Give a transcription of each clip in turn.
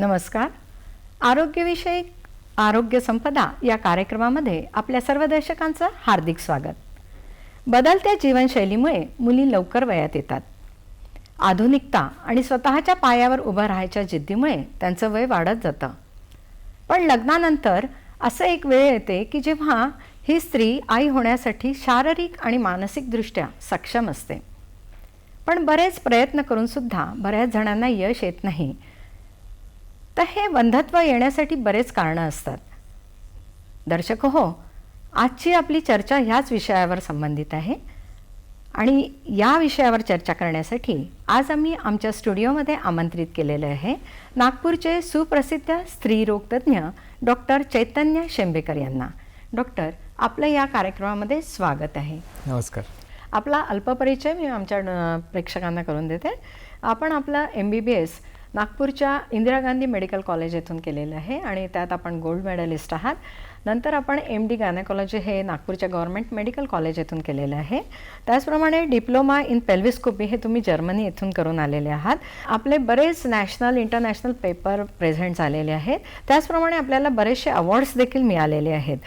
नमस्कार. आरोग्यविषयक आरोग्य संपदा या कार्यक्रमामध्ये आपल्या सर्व दर्शकांचं हार्दिक स्वागत. बदलत्या जीवनशैलीमुळे मुली लवकर वयात येतात. आधुनिकता आणि स्वतःच्या पायावर उभं राहायच्या जिद्दीमुळे त्यांचं वय वाढत जातं. पण लग्नानंतर असं एक वेळ येते की जेव्हा ही स्त्री आई होण्यासाठी शारीरिक आणि मानसिकदृष्ट्या सक्षम असते. पण बरेच प्रयत्न करूनसुद्धा बऱ्याच जणांना यश येत नाही. तर हे वंध्यत्व येण्यासाठी बरेच कारणं असतात. दर्शक हो, आजची आपली चर्चा ह्याच विषयावर संबंधित आहे आणि या विषयावर चर्चा करण्यासाठी आज आम्ही आमच्या स्टुडिओमध्ये आमंत्रित केलेले आहे नागपूरचे सुप्रसिद्ध स्त्रीरोगतज्ञ डॉक्टर चैतन्य शेंबेकर यांना. डॉक्टर, आपलं या कार्यक्रमामध्ये स्वागत आहे. नमस्कार. आपला अल्पपरिचय मी आमच्या प्रेक्षकांना करून देते. आपण आपला MBBS नागपूरच्या इंदिरा गांधी मेडिकल कॉलेज येथून केलेलं आहे आणि त्यात आपण गोल्ड मेडलिस्ट आहात. नंतर आपण MD गायनेकॉलॉजी हे नागपूरच्या गव्हर्नमेंट मेडिकल कॉलेज येथून केलेलं आहे. त्याचप्रमाणे डिप्लोमा इन पेल्विस्कोपी हे तुम्ही जर्मनी येथून करून आलेले आहात. आपले बरेच नॅशनल इंटरनॅशनल पेपर प्रेझेंट झालेले आहेत. त्याचप्रमाणे आपल्याला बरेचसे अवॉर्ड्स देखील मिळालेले आहेत.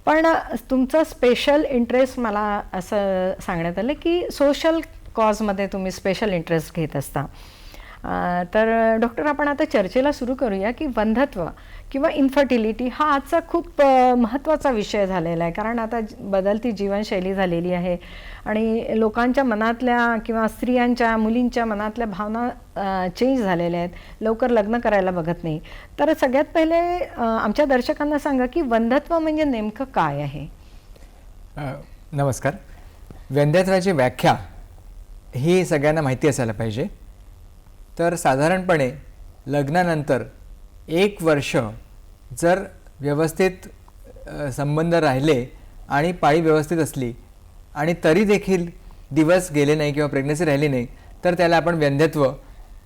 पण तुमचं स्पेशल इंटरेस्ट मला असं सांगण्यात आलं की सोशल कॉजमध्ये तुम्ही स्पेशल इंटरेस्ट घेत असता. तर डॉक्टर, आपण आता चर्चेला सुरू करूया की वंध्यत्व किंवा इन्फर्टिलिटी हा आजचा खूप महत्त्वाचा विषय झालेला आहे. कारण आता बदलती जीवनशैली झालेली आहे आणि लोकांच्या मनातल्या किंवा स्त्रियांच्या मुलींच्या मनातल्या भावना चेंज झालेल्या आहेत. लवकर लग्न करायला बघत नाही. तर सगळ्यात पहिले आमच्या दर्शकांना सांगा की वंध्यत्व म्हणजे नेमकं काय आहे? नमस्कार. वंध्यत्वाची व्याख्या ही सगळ्यांना माहिती असायला पाहिजे. तर साधारणपणे लग्नानंतर 1 वर्ष जर व्यवस्थित संबंध राहिले आणि पाळी व्यवस्थित असली आणि तरी देखील दिवस गेले नाही किंवा प्रेग्नन्सी राहिली नाही तर त्याला आपण वंध्यत्व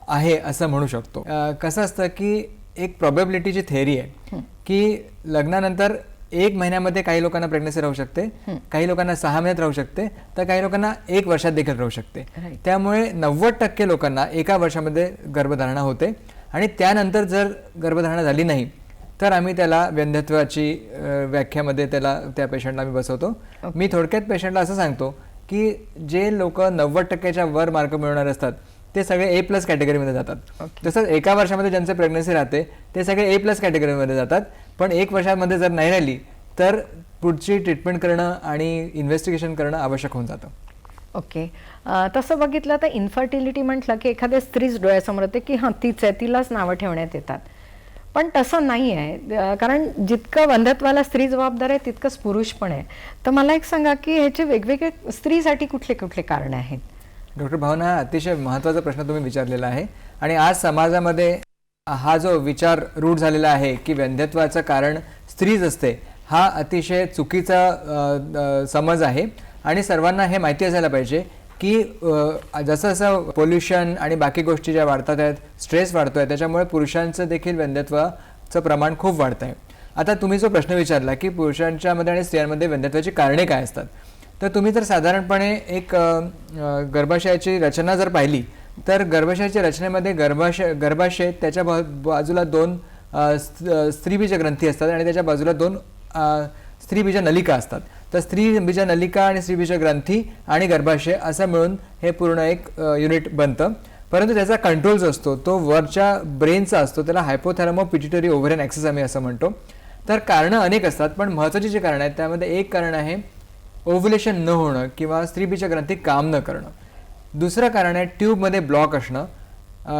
आहे असं म्हणू शकतो. कसं असतं की एक प्रॉबॅबिलिटीची थेअरी आहे की लग्नानंतर 1 महिन्यामध्ये काही लोकांना प्रेग्नन्सी राहू शकते, काही लोकांना 6 महिन्यात राहू शकते, तर काही लोकांना 1 वर्षात देखील राहू शकते. त्यामुळे 90% लोकांना 1 वर्षामध्ये गर्भधारणा होते आणि त्यानंतर जर गर्भधारणा झाली नाही तर आम्ही त्याला वंध्यत्वाची व्याख्यामध्ये त्या पेशंटला आम्ही बसवतो. मी थोडक्यात पेशंटला असं सांगतो की जे लोक 90%च्या वर मार्क मिळवणारे असतात ते सगळे A+ कॅटेगरीमध्ये जातात. तसंच 1 वर्षामध्ये ज्यांचं प्रेग्नन्सी राहते ते सगळे A+ कॅटेगरीमध्ये जातात. पण 1 वर्षामध्ये जर नाही राहिली तर पुढची ट्रीटमेंट करणं आणि इन्व्हेस्टिगेशन करणं आवश्यक होऊन जातं. ओके. तसं बघितलं तर इन्फर्टिलिटी म्हटलं की एखाद्या स्त्रीच डोळ्यासमोर येते की हां तीच आहे, तिलाच नावं ठेवण्यात येतात. पण तसं नाही आहे. कारण जितकं वंध्यत्वाला स्त्री जबाबदार आहे तितकंच पुरुष पण आहे. तर मला एक सांगा की ह्याचे वेगवेगळे स्त्रीसाठी कुठले कुठले कारण आहेत? डॉक्टर भावना, अतिशय महत्त्वाचा प्रश्न तुम्ही विचारलेला आहे. आणि आज समाजामध्ये हा जो विचार रूढ झालेला आहे की वंध्यत्वाचं कारण स्त्रीच असते, हा अतिशय चुकीचा समज आहे. आणि सर्वांना हे माहिती असायला पाहिजे की जसं जसं पोल्युशन आणि बाकी गोष्टी ज्या वाढतात आहेत, स्ट्रेस वाढतो आहे, त्याच्यामुळे पुरुषांचं देखील वंध्यत्वाचं प्रमाण खूप वाढतं आहे. आता तुम्ही जो प्रश्न विचारला की पुरुषांच्यामध्ये आणि स्त्रियांमध्ये वंध्यत्वाची कारणे काय असतात, तर तुम्ही जर साधारणपणे एक गर्भाशयाची रचना जर पाहिली तर गर्भाशयाच्या रचनेमध्ये गर्भाशय त्याच्या बाजूला 2 स्त्रीबीज ग्रंथी असतात आणि त्याच्या बाजूला 2 स्त्रीबीज नलिका असतात. तर स्त्रीबीज नलिका आणि स्त्रीबीज ग्रंथी आणि गर्भाशय असं मिळून हे पूर्ण एक युनिट बनतं. परंतु त्याचा कंट्रोल जो असतो तो वरच्या ब्रेनचा असतो, त्याला हायपोथॅलॅमो पिट्युटरी ओव्हरियन ॲक्सिस आम्ही असं म्हणतो. तर कारणं अनेक असतात, पण महत्त्वाची जी कारणं आहेत त्यामध्ये एक कारण आहे ओव्ह्युलेशन न होणं किंवा स्त्रीबीज ग्रंथी काम न करणं. दुसरं कारण आहे ट्यूबमध्ये ब्लॉक असणं,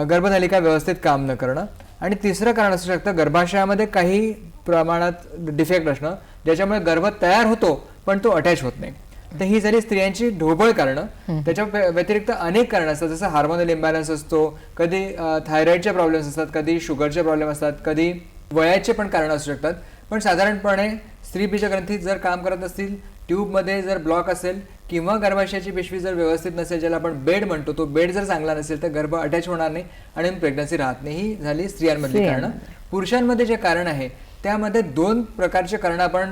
गर्भनलिका व्यवस्थित काम न करणं. आणि तिसरं कारण असू शकतं गर्भाशयामध्ये काही प्रमाणात डिफेक्ट असणं, ज्याच्यामुळे गर्भ तयार होतो पण तो अटॅच होत नाही. तर ही झाली स्त्रियांची ढोबळ कारणं. त्याच्या व्यतिरिक्त अनेक कारणं असतात, जसं हार्मोनल इम्बॅलन्स असतो, कधी थायरॉइडचे प्रॉब्लेम्स असतात, कधी शुगरचे प्रॉब्लेम असतात, कधी वयाचे पण कारणं असू शकतात. पण साधारणपणे स्त्रीबीज ग्रंथी जर काम करत असतील, ट्यूबमध्ये जर ब्लॉक असेल किंवा गर्भाशयाची पिशवी जर व्यवस्थित नसेल, ज्याला आपण बेड म्हणतो, तो बेड जर चांगला नसेल तर गर्भ अटॅच होणार नाही आणि प्रेग्नन्सी राहत नाही. ही झाली स्त्रियांमधली कारणं. पुरुषांमध्ये जे कारण आहे त्यामध्ये 2 प्रकारचे कारणं आपण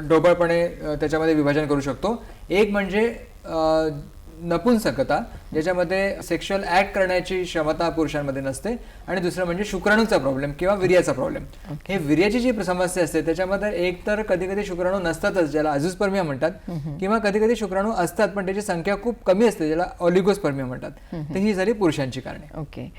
ढोबळपणे त्याच्यामध्ये विभाजन करू शकतो. एक म्हणजे नपुंसकता, ज्याच्यामध्ये सेक्शुअल ऍक्ट करण्याची क्षमता पुरुषांमध्ये नसते, आणि दुसरं म्हणजे शुक्राणूचा प्रॉब्लेम किंवा वीर्याचा प्रॉब्लेम. हे वीर्याची जी समस्या असते त्याच्यामध्ये एक तर कधी कधी शुक्राणू नसतातच, ज्याला अझोस्पर्मिया म्हणतात, किंवा कधी कधी शुक्राणू असतात पण त्याची संख्या खूप कमी असते, ज्याला ऑलिगोस्पर्मिया म्हणतात. तर ही झाली पुरुषांची कारणे. ओके.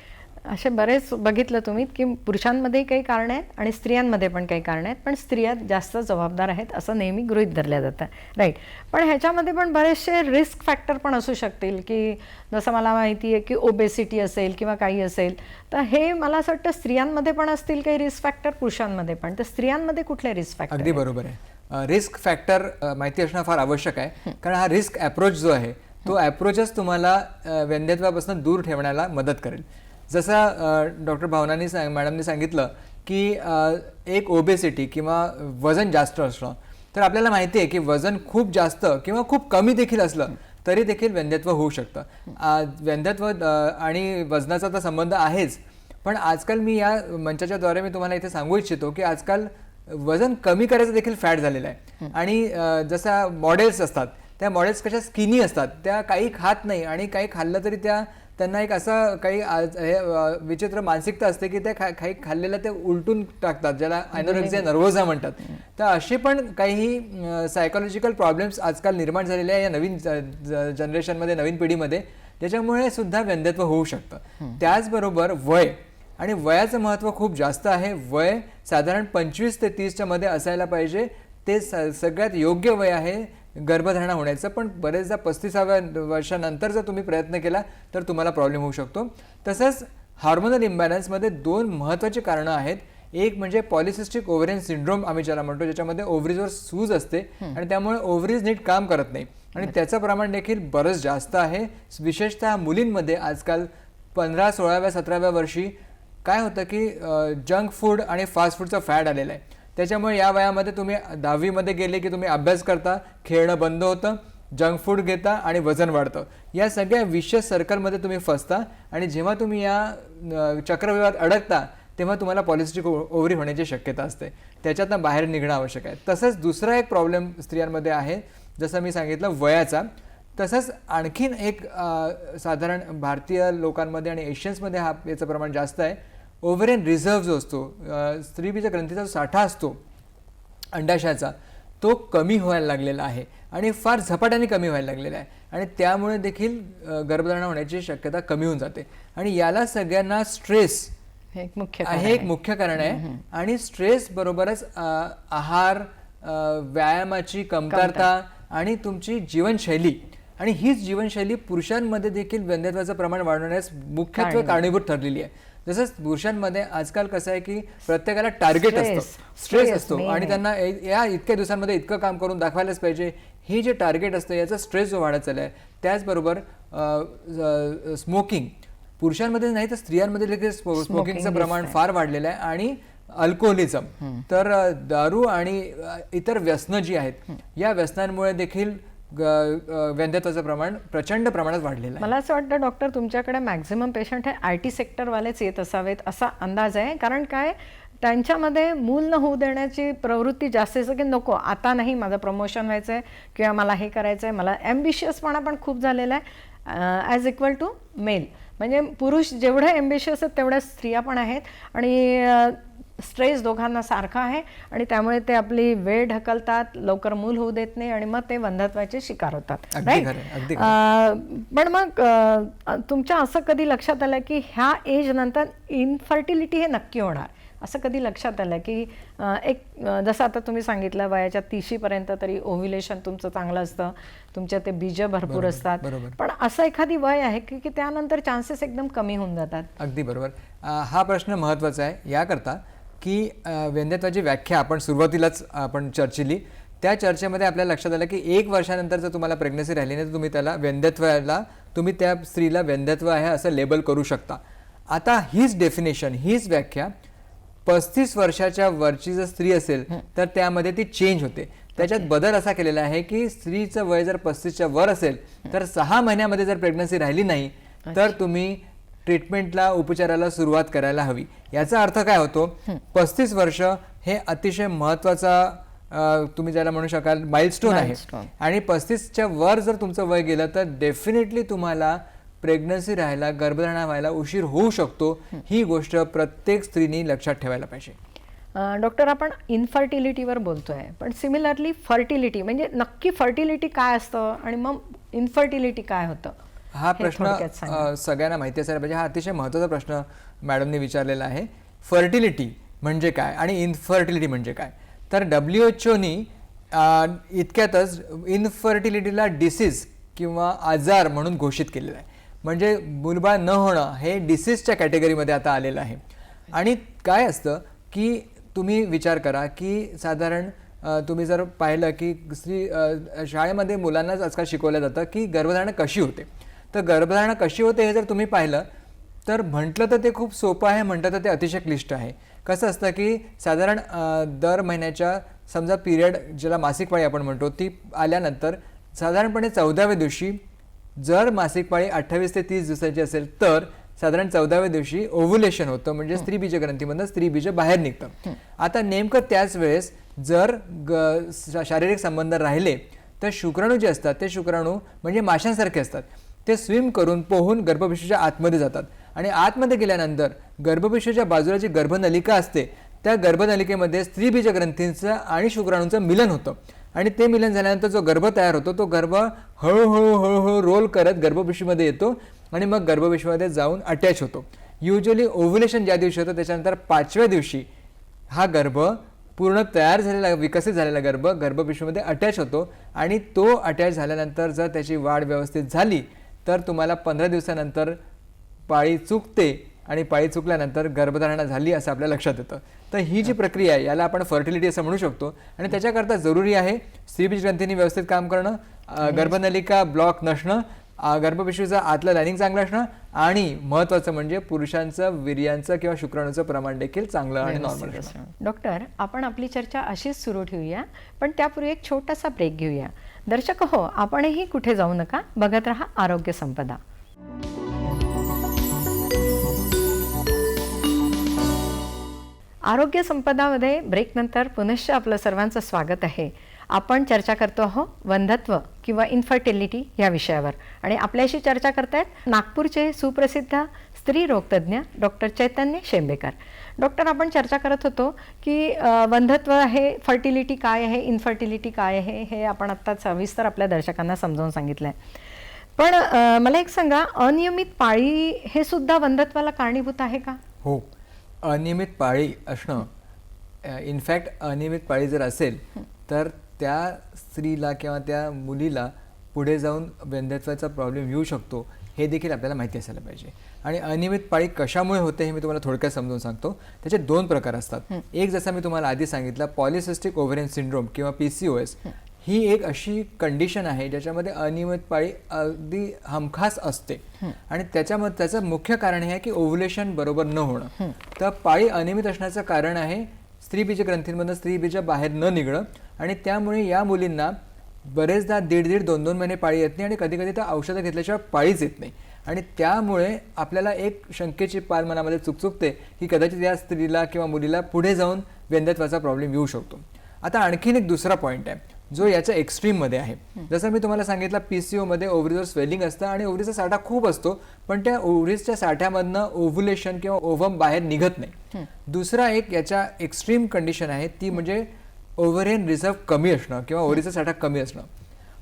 असे बरेच बघितलं तुम्ही की पुरुषांमध्येही काही कारणं आहेत आणि स्त्रियांमध्ये पण काही कारणं आहेत, पण स्त्रिया जास्त जबाबदार आहेत असं नेहमी गृहीत धरल्या जातं, राईट. पण ह्याच्यामध्ये पण बरेचसे रिस्क फॅक्टर पण असू शकतील, की जसं मला माहिती आहे की ओबेसिटी असेल किंवा काही असेल, तर हे मला असं वाटतं स्त्रियांमध्ये पण असतील काही रिस्क फॅक्टर, पुरुषांमध्ये पण. तर स्त्रियांमध्ये कुठले रिस्क फॅक्टर? अगदी बरोबर आहे. रिस्क फॅक्टर माहिती असणं फार आवश्यक आहे, कारण हा रिस्क अप्रोच जो आहे तो अप्रोचच तुम्हाला वंध्यत्वापासून दूर ठेवण्याला मदत करेल. जसं डॉक्टर भावनानी मॅडमनी सांगितलं की एक ओबेसिटी किंवा वजन जास्त असणं, तर आपल्याला माहिती आहे की वजन खूप जास्त किंवा खूप कमी देखील असलं तरी देखील वंध्यत्व होऊ शकतं. वंध्यत्व आणि वजनाचा तर संबंध आहेच, पण आजकाल मी या मंचाच्या द्वारे मी तुम्हाला इथे सांगू इच्छितो की आजकाल वजन कमी करायचं देखील फॅड झालेलं आहे. आणि जसा मॉडेल्स असतात त्या मॉडेल्स कशा स्किनी असतात, त्या काही खात नाही आणि काही खाल्लं तरी त्यांना एक असं काही विचित्र मानसिकता असते की ते काही खाल्लेलं ते उलटून टाकतात, ज्याला ॲनोरेक्सिया नर्व्होसा म्हणतात. तर असे पण काही सायकोलॉजिकल प्रॉब्लेम्स आजकाल निर्माण झालेले आहे या नवीन जनरेशनमध्ये, नवीन पिढीमध्ये, ज्याच्यामुळे सुद्धा वंध्यत्व होऊ शकतं. त्याचबरोबर वय, आणि वयाचं महत्त्व खूप जास्त आहे. वय साधारण 25 ते 30च्या मध्ये असायला पाहिजे, ते सगळ्यात योग्य वय आहे गर्भधारणा होण्याचं. पण बरेचदा 35व्या वर्षानंतर जर तुम्ही प्रयत्न केला तर तुम्हाला प्रॉब्लेम होऊ शकतो. तसंच हार्मोनल इम्बॅलन्समध्ये 2 महत्त्वाची कारणं आहेत. एक म्हणजे पॉलिसिस्टिक ओव्हरियन सिंड्रोम आम्ही ज्याला म्हणतो, ज्याच्यामध्ये ओव्हरीजवर सूज असते आणि त्यामुळे ओव्हरीज नीट काम करत नाही, आणि त्याचं प्रमाण देखील बरंच जास्त आहे. विशेषतः मुलींमध्ये आजकाल 15, 16व्या, 17व्या वर्षी काय होतं की जंक फूड आणि फास्ट फूडचं फॅड आलेलं आहे. त्याच्यामुळे या वयामध्ये तुम्ही 10वीमध्ये गेले की तुम्ही अभ्यास करता, खेळणं बंद होतं, जंक फूड घेता आणि वजन वाढतं. या सगळ्या विशियस सर्कलमध्ये तुम्ही फसता, आणि जेव्हा तुम्ही या चक्रव्यूहात अडकता तेव्हा तुम्हाला पॉलिसिस्टिक ओव्हरी होण्याची शक्यता असते. त्याच्यातनं बाहेर निघणं आवश्यक आहे. तसंच दुसरा एक प्रॉब्लेम स्त्रियांमध्ये आहे, जसं मी सांगितलं वयाचा. तसंच आणखीन एक साधारण भारतीय लोकांमध्ये आणि एशियन्समध्ये याचं प्रमाण जास्त आहे. ओव्हरियन रिझर्व्ह जो असतो, स्त्रीबीज ग्रंथीचा जो साठा असतो अंडाशयाचा, तो कमी व्हायला लागलेला आहे आणि फार झपाट्याने कमी व्हायला लागलेला आहे, आणि त्यामुळे देखील गर्भधारणा होण्याची शक्यता कमी होऊन जाते. आणि याला सगळ्यांना स्ट्रेस हे एक मुख्य कारण आहे. आणि स्ट्रेस बरोबरच आहार, व्यायामाची कमतरता आणि तुमची जीवनशैली, आणि हीच जीवनशैली पुरुषांमध्ये देखील वंध्यत्वाचं प्रमाण वाढवण्यास मुख्यत्वे कारणीभूत ठरलेली आहे. जसंच पुरुषांमध्ये आजकाल कसं आहे की प्रत्येकाला टार्गेट असतं, स्ट्रेस असतो, आणि त्यांना या इतक्या दिवसांमध्ये इतकं काम करून दाखवायलाच पाहिजे, हे जे टार्गेट असतं याचा स्ट्रेस जो वाढत चालला आहे. त्याचबरोबर स्मोकिंग, पुरुषांमध्ये नाही तर स्त्रियांमध्ये देखील स्मोकिंगचं प्रमाण फार वाढलेलं आहे. आणि अल्कोहोलिझम, तर दारू आणि इतर व्यसनं जी आहेत, या व्यसनांमुळे देखील वंध्यत्वाचं प्रमाण प्रचंड प्रमाणात वाढलेलं आहे. मला असं वाटतं डॉक्टर, तुमच्याकडे मॅक्झिमम पेशंट हे IT सेक्टरवालेच येत असावेत असा अंदाज आहे. कारण काय, त्यांच्यामध्ये मूल न होऊ देण्याची प्रवृत्ती जास्त असं की नको आता नाही, माझं प्रमोशन व्हायचं आहे किंवा मला हे करायचं आहे. मला ॲम्बिशियसपणा पण खूप झालेला आहे ॲज इक्वल टू मेल. म्हणजे पुरुष जेवढे ॲम्बिशियस आहेत तेवढ्या स्त्रिया पण आहेत, आणि स्ट्रेस दोघांना सारखा आहे, आणि त्यामुळे ते आपली वेळ ढकलतात, लवकर मूल होऊ देत नाही, आणि मग ते वंध्यत्वाचे शिकार होतात, राईट. पण मग तुमच्या असं कधी लक्षात आलं की ह्या एज नंतर इनफर्टिलिटी हे नक्की होणार, असं कधी लक्षात आलं की एक जसं आता तुम्ही सांगितलं वयाच्या 30पर्यंत तरी ओव्ह्युलेशन तुमचं चांगलं असतं, तुमच्या ते बीज भरपूर असतात, पण असं एखादी वय आहे की त्यानंतर चान्सेस एकदम कमी होऊन जातात? अगदी बरोबर. हा प्रश्न महत्त्वाचा आहे याकरता की वंध्यत्वाची व्याख्या आपण सुरुवातीलाच आपण चर्चेली. त्या चर्चेमध्ये आपल्याला लक्षात आलं की 1 वर्षानंतर जर तुम्हाला प्रेग्नन्सी राहिली नाही तर तुम्ही त्याला वंध्यत्वाला, तुम्ही त्या स्त्रीला वंध्यत्व आहे असं लेबल करू शकता. आता हीच डेफिनेशन, हीच व्याख्या 35 वर्षाच्या वरची जर स्त्री असेल तर त्यामध्ये ती चेंज होते. त्याच्यात बदल असा केलेला आहे की स्त्रीचं वय जर 35च्या वर असेल तर 6 महिन्यामध्ये जर प्रेग्नन्सी राहिली नाही तर तुम्ही ट्रीटमेंटला, उपचाराला सुरुवात करायला हवी. याचा अर्थ काय होतो, 35 वर्ष हे अतिशय महत्त्वाचा तुम्ही ज्याला म्हणू शकाल माइलस्टोन आहे. Milestone. आणि 35च्या वर जर तुमचं वय गेलं तर डेफिनेटली तुम्हाला प्रेग्नन्सी राहायला, गर्भधारणा व्हायला उशीर होऊ शकतो. ही गोष्ट प्रत्येक स्त्रीनी लक्षात ठेवायला पाहिजे. डॉक्टर, आपण इन्फर्टिलिटीवर बोलतोय, पण सिमिलरली फर्टिलिटी म्हणजे नक्की फर्टिलिटी काय असतं आणि मग इन्फर्टिलिटी काय होतं? हा हे प्रश्न थोडक्यात सांगा. सगळ्यांना माहिती असायला पाहिजे. हा अतिशय महत्त्वाचा प्रश्न मॅडमने विचारलेला आहे. फर्टिलिटी म्हणजे काय आणि इन्फर्टिलिटी म्हणजे काय? तर WHOनी इतक्यातच इन्फर्टिलिटीला डिसीज किंवा आजार म्हणून घोषित केलेलं आहे. म्हणजे मुलबाळ न होणं हे डिसीजच्या कॅटेगरीमध्ये आता आलेलं आहे. आणि काय असतं की तुम्ही विचार करा की साधारण तुम्ही जर पाहिलं की शाळेमध्ये मुलांनाच आजकाल शिकवलं जातं की गर्भधारणा कशी होते. तर गर्भधारणा कशी होते हे जर तुम्ही पाहिलं तर म्हटलं तर ते खूप सोपं आहे, म्हटलं तर ते अतिशय क्लिष्ट आहे. कसं असतं की साधारण दर महिन्याच्या समजा पिरियड ज्याला मासिक पाळी आपण म्हणतो ती आल्यानंतर साधारणपणे 14व्या दिवशी जर मासिक पाळी 28 ते 30 दिवसाची असेल तर साधारण 14व्या दिवशी ओव्हुलेशन होतं, म्हणजे स्त्रीबीज ग्रंथीमधून स्त्रीबीज बाहेर निघतं. आता नेमकं त्याच वेळेस जर शारीरिक संबंध राहिले तर शुक्राणू जे असतात ते शुक्राणू म्हणजे माशांसारखे असतात. ते स्विम करून पोहून गर्भपिशवीच्या आतमध्ये जातात आणि आतमध्ये गेल्यानंतर गर्भपिशवीच्या बाजूला जी गर्भनलिका असते त्या गर्भनलिकेमध्ये स्त्रीबीज ग्रंथींचं आणि शुक्राणूंचं मिलन होतं. आणि ते मिलन झाल्यानंतर जो गर्भ तयार होतो तो गर्भ हळूहळू रोल करत गर्भपिशवीमध्ये येतो आणि मग गर्भपिशवीमध्ये जाऊन अटॅच होतो. युजली ओव्हुलेशन ज्या दिवशी होतं त्याच्यानंतर 5व्या दिवशी हा गर्भ पूर्ण तयार झालेला, विकसित झालेला गर्भ गर्भपिशवीमध्ये अटॅच होतो. आणि तो अटॅच झाल्यानंतर जर त्याची वाढ व्यवस्थित झाली तर तुम्हाला 15 दिवसानंतर पाळी चुकते आणि पाळी चुकल्यानंतर गर्भधारणा झाली असं आपल्या लक्षात येतं. तर ही जी प्रक्रिया आहे याला आपण फर्टिलिटी असं म्हणू शकतो. आणि त्याच्याकरता जरुरी आहे स्त्रीबीज ग्रंथींनी व्यवस्थित काम करणं, गर्भनलिका ब्लॉक नसणं, गर्भपिशवीचं आतलं लायनिंग चांगलं असणं आणि महत्त्वाचं म्हणजे पुरुषांचं वीर्यांचं किंवा शुक्राणूचं प्रमाण देखील चांगलं आणि नॉर्मल असणं. डॉक्टर, आपण आपली चर्चा अशीच सुरू ठेवूया, पण त्यापूर्वी एक छोटासा ब्रेक घेऊया. दर्शक हो, आपणही कुठे जाऊ नका, बघत रहा आरोग्य संपदा. आरोग्य संपदामध्ये ब्रेकनंतर पुनश्च आपलं सर्वांचं स्वागत आहे. आपण चर्चा करतो आहोत वंध्यत्व किंवा इन्फर्टिलिटी या विषयावर आणि आपल्याशी चर्चा करतायत नागपूरचे सुप्रसिद्ध स्त्री रोगतज्ञ डॉक्टर चैतन्य शेंबेकर. डॉक्टर, आपण चर्चा करत होतो की वंध्यत्व आहे, फर्टिलिटी काय आहे, इन्फर्टिलिटी काय आहे, हे आपण आत्ता सविस्तर आपल्या दर्शकांना समजावून सांगितलं आहे. पण मला एक सांगा, अनियमित पाळी हे सुद्धा वंध्यत्वाला कारणीभूत आहे का? हो, अनियमित पाळी असणं, इनफॅक्ट अनियमित पाळी जर असेल तर त्या स्त्रीला किंवा त्या मुलीला पुढे जाऊन वंध्यत्वाचा प्रॉब्लेम येऊ शकतो हे देखील आपल्याला माहिती असायला पाहिजे. आणि अनियमित पाळी कशामुळे होते हे मी तुम्हाला थोडक्यात समजून सांगतो. त्याचे 2 प्रकार असतात. एक जसं मी तुम्हाला आधी सांगितलं पॉलिसिस्टिक ओव्हरियन सिंड्रोम किंवा PCOS, ही एक अशी कंडिशन आहे ज्याच्यामध्ये अनियमित पाळी अगदी हमखास असते. आणि त्याच्यामध्ये त्याचं मुख्य कारण हे आहे की ओव्हुलेशन बरोबर न होणं. तर पाळी अनियमित असण्याचं कारण आहे स्त्रीबीज ग्रंथींमधून स्त्रीबीज बाहेर न निघणं. आणि त्यामुळे या मुलींना बरेचदा 1.5-2 महिने पाळी येत नाही आणि कधी कधी तर औषधं घेतल्याशिवाय पाळीच येत नाही. आणि त्यामुळे आपल्याला एक शंकेची पाल मनामध्ये चुकचुकते की कदाचित या स्त्रीला किंवा मुलीला पुढे जाऊन वंध्यत्वाचा प्रॉब्लेम येऊ शकतो. आता आणखीन एक दुसरा पॉईंट आहे जो याच्या एक्स्ट्रीममध्ये आहे. जसं मी तुम्हाला सांगितलं PCOमध्ये ओव्हरीजवर स्वेलिंग असतं आणि ओव्हरीचा साठा खूप असतो, पण त्या ओव्हरीजच्या साठ्यामधनं ओव्हुलेशन किंवा ओव्हम बाहेर निघत नाही. दुसरा एक याच्या एक्स्ट्रीम कंडिशन आहे ती म्हणजे ओव्हरियन रिझर्व्ह कमी असणं किंवा ओव्हरीचा साठा कमी असणं.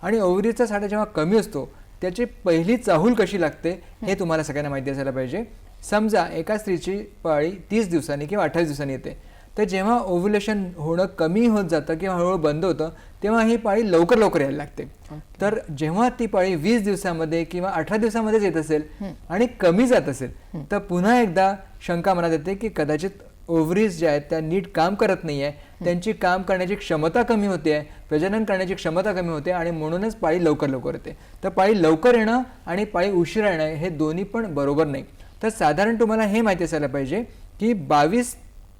आणि ओव्हरीचा साठा जेव्हा कमी असतो त्याची पहिली चाहूल कशी लागते हे तुम्हाला सगळ्यांना माहिती असायला पाहिजे. समजा एका स्त्रीची पाळी 30 दिवसांनी किंवा 28 दिवसांनी येते, तर जेव्हा ओव्हुलेशन होणं कमी होत जातं किंवा हळूहळू बंद होतं तेव्हा ही पाळी लवकर लवकर यायला लागते. तर जेव्हा ती पाळी 20 दिवसामध्ये किंवा 18 दिवसामध्येच येत असेल आणि कमी जात असेल तर पुन्हा एकदा शंका मनात येते की कदाचित ओव्हरीज ज्या आहेत त्या नीट काम करत नाही आहे, त्यांची काम करण्याची क्षमता कमी होते आहे, प्रजनन करण्याची क्षमता कमी होते आणि म्हणूनच पाळी लवकर लवकर येते. तर पाळी लवकर येणं आणि पाळी उशिरा येणं हे दोन्ही पण बरोबर नाही. तर साधारण तुम्हाला हे माहिती असायला पाहिजे की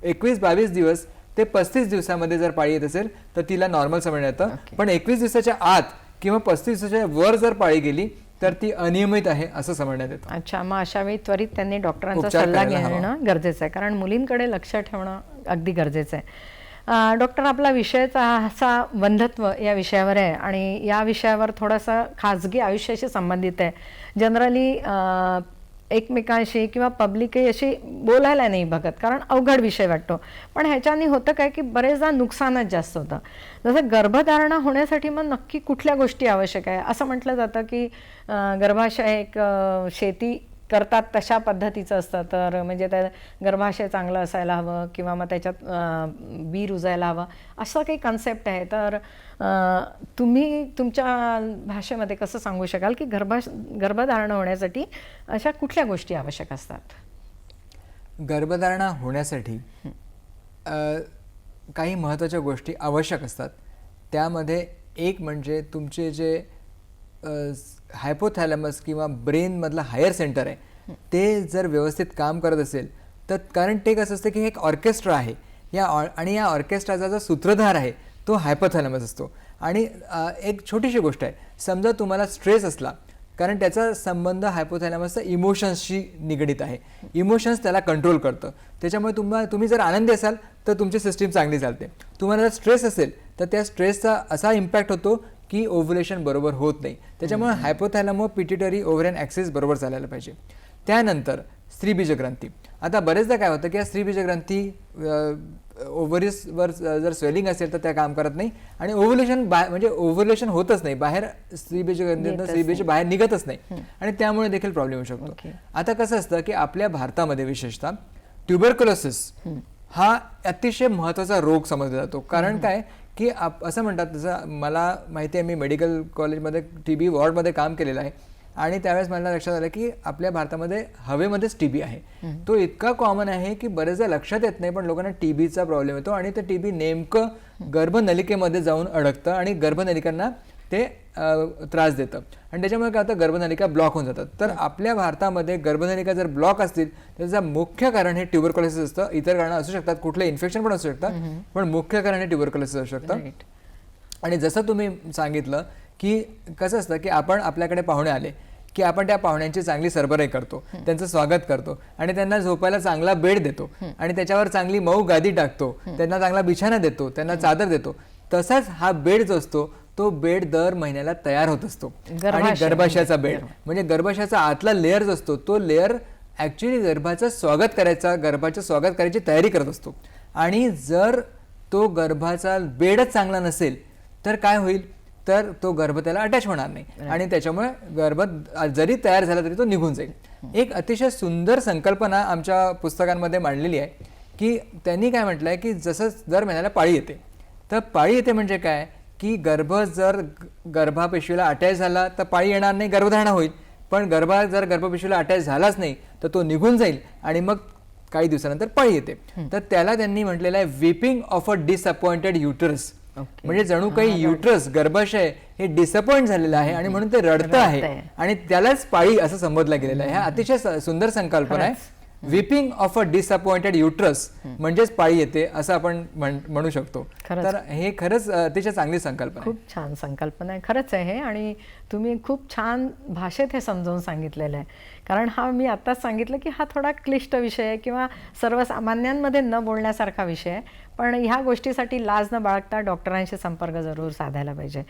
21-22 दिवस ते 35 दिवसामध्ये जर पाळी येत असेल तर तिला नॉर्मल समजण्यात येतं. पण 21 दिवसाच्या आत किंवा 35 दिवसाच्या वर जर पाळी गेली तर ती अनियमित आहे असं समजण्यात येतं. अच्छा, मग अशा वेळी त्वरित त्यांनी डॉक्टरांचा उपचार सल्ला करायला हवा. घेणं गरजेचं आहे, कारण मुलींकडे लक्ष ठेवणं अगदी गरजेचं आहे. डॉक्टर, आपला विषयाचा असा वंध्यत्व या विषयावर आहे आणि या विषयावर थोडासा खाजगी आयुष्याशी संबंधित आहे. जनरली एकमेकांशी किंवा पब्लिकही अशी बोलायला नाही बघत, कारण अवघड विषय वाटतो. पण ह्याच्याने होतं काय की बरेचदा नुकसानच जास्त होतं. जसं गर्भधारणा होण्यासाठी मग नक्की कुठल्या गोष्टी आवश्यक आहे? असं म्हटलं जातं की गर्भाशय एक शेती करतात तशा पद्धतीचं असतं, तर म्हणजे त्या गर्भाशय चांगलं असायला हवं किंवा मग त्याच्यात बी रुजायला हवं, असं काही कन्सेप्ट आहे. तर तुम्ही तुमच्या भाषेमध्ये कसं सांगू शकाल की गर्भधारणा होण्यासाठी अशा कुठल्या गोष्टी आवश्यक असतात? गर्भधारणा होण्यासाठी काही महत्त्वाच्या गोष्टी आवश्यक असतात. त्यामध्ये एक म्हणजे तुमचे जे हायपोथॅलॅमस किंवा ब्रेनमधलं हायर सेंटर आहे ते जर व्यवस्थित काम करत असेल तर, कारण ते कसं असतं की हे एक ऑर्केस्ट्रा आहे आणि या ऑर्केस्ट्राचा जो सूत्रधार आहे तो हायपोथॅलॅमस असतो. आणि एक छोटीशी गोष्ट आहे, समजा तुम्हाला स्ट्रेस असला, कारण त्याचा संबंध हायपोथॅलॅमसचा इमोशन्सशी निगडीत आहे. इमोशन्स त्याला कंट्रोल करतं. त्याच्यामुळे तुम्ही जर आनंदी असाल तर तुमची सिस्टीम चांगली चालते. तुम्हाला जर स्ट्रेस असेल तर त्या स्ट्रेसचा असा इम्पॅक्ट होतो की ओव्ह्युलेशन बरोबर होत नाही. त्याच्यामुळे हायपोथॅलॅमो पिट्युटरी ओव्हरियन ॲक्सिस बरोबर चालायला पाहिजे. त्यानंतर स्त्रीबीजग्रंथी. आता बरेचदा काय होतं की या स्त्रीबीजग्रंथी ओव्हरीजवर जर स्वेलिंग असेल तर त्या काम करत नाही आणि ओव्ह्युलेशन होतच नाही, बाहेर स्त्रीबीजग्रंथीतून स्त्रीबीज बाहेर निघतच नाही आणि त्यामुळे देखील प्रॉब्लेम येऊ शकतो. आता कसं असतं की आपल्या भारतामध्ये विशेषतः ट्युबरक्युलोसिस हा अतिशय महत्त्वाचा रोग समजला जातो. कारण काय की असं म्हणतात, जसं मला माहिती आहे, मी मेडिकल कॉलेजमध्ये TB वॉर्डमध्ये काम केलेलं आहे आणि त्यावेळेस मला लक्षात आलं की आपल्या भारतामध्ये हवेमध्येच TB आहे. तो इतका कॉमन आहे की बरेचदा लक्षात येत नाही, पण लोकांना TBचा प्रॉब्लेम येतो आणि ते TB नेमकं गर्भनलिकेमध्ये जाऊन अडकतं आणि गर्भनलिकांना ते त्रास देतं आणि त्याच्यामुळे काय होतं, गर्भनलिका ब्लॉक होऊन जातात. तर आपल्या भारतामध्ये गर्भनलिका जर ब्लॉक असतील त्याचं मुख्य कारण हे ट्युबरक्युलोसिस असतं. इतर कारणं असू शकतात, कुठले इन्फेक्शन पण असू शकतात, पण मुख्य कारण हे ट्युबरक्युलोसिस असू शकतं. आणि जसं तुम्ही सांगितलं की कसं असतं की आपण आपल्याकडे पाहुणे आले की आपण त्या पाहुण्यांची चांगली सरबराई करतो, त्यांचं स्वागत करतो आणि त्यांना झोपायला चांगला बेड देतो आणि त्याच्यावर चांगली मऊ गादी टाकतो, त्यांना चांगला बिछाना देतो, त्यांना चादर देतो. तसाच हा बेड जो असतो तो बेड दर महिन्याला तयार होत असतो. आणि गर्भाशयाचा बेड म्हणजे गर्भाशयाचा आतला लेअर जो असतो तो लेअर ॲक्च्युली गर्भाचं स्वागत करायची तयारी करत असतो. आणि जर तो गर्भाचा बेडच चांगला नसेल तर काय होईल, तर तो गर्भ त्याला अटॅच होणार नाही आणि त्याच्यामुळे गर्भ जरी तयार झाला तरी तो निघून जाईल. एक अतिशय सुंदर संकल्पना आमच्या पुस्तकांमध्ये मांडलेली आहे की त्यांनी काय म्हटलं आहे की जसं दर महिन्याला पाळी येते, तर पाळी येते म्हणजे काय की जर गर्भापेशीला अटॅच झाला तर पाळी येणार नाही, गर्भधारणा होईल. पण जर गर्भपेशीला अटॅच झालाच नाही तर तो निघून जाईल आणि मग काही दिवसानंतर पाळी येते. तर त्याला त्यांनी म्हटलेलं आहे weeping of a disappointed uterus. म्हणजे जणू काही युट्रस गर्भाशय हे डिसअपॉइंट झालेलं आहे आणि म्हणून ते रडतं आहे आणि त्यालाच पाळी असं संबोधलं गेलेलं आहे. हा अतिशय सुंदर संकल्पना आहे. Weeping of a disappointed uterus म्हणजेच पाळी येते असं आपण म्हणू शकतो. तर हे खरंच अतिशय चांगली संकल्पना, खूप छान संकल्पना आहे, खरंच आहे. आणि तुम्ही खूप छान भाषेत हे समजावून सांगितलेलं आहे. कारण मी आत्ताच सांगितलं की हा थोडा क्लिष्ट विषय आहे किंवा सर्वसामान्यांमध्ये न बोलण्यासारखा विषय आहे, पण ह्या गोष्टीसाठी लाज न बाळगता डॉक्टरांशी संपर्क जरूर साधायला पाहिजे.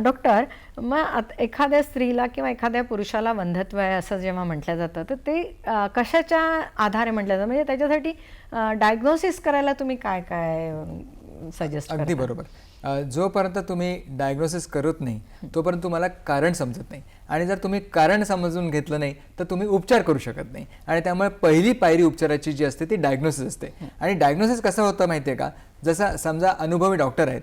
डॉक्टर, मग एखाद्या स्त्रीला किंवा एखाद्या पुरुषाला वंध्यत्व आहे असं जेव्हा म्हटलं जातं तर ते कशाच्या आधारे म्हटलं जातं, म्हणजे त्याच्यासाठी डायग्नोसिस करायला तुम्ही काय काय सजेस्ट करता? अगदी बरोबर. जोपर्यंत तुम्ही डायग्नोसिस करत नाही तोपर्यंत तुम्हाला कारण समजत नाही आणि जर तुम्ही कारण समजून घेतलं नाही तर तुम्ही उपचार करू शकत नाही. आणि त्यामुळे पहिली पायरी उपचाराची जी असते ती डायग्नोसिस असते. आणि डायग्नोसिस कसं होतं माहिती आहे का, जसं समजा अनुभवी डॉक्टर आहेत,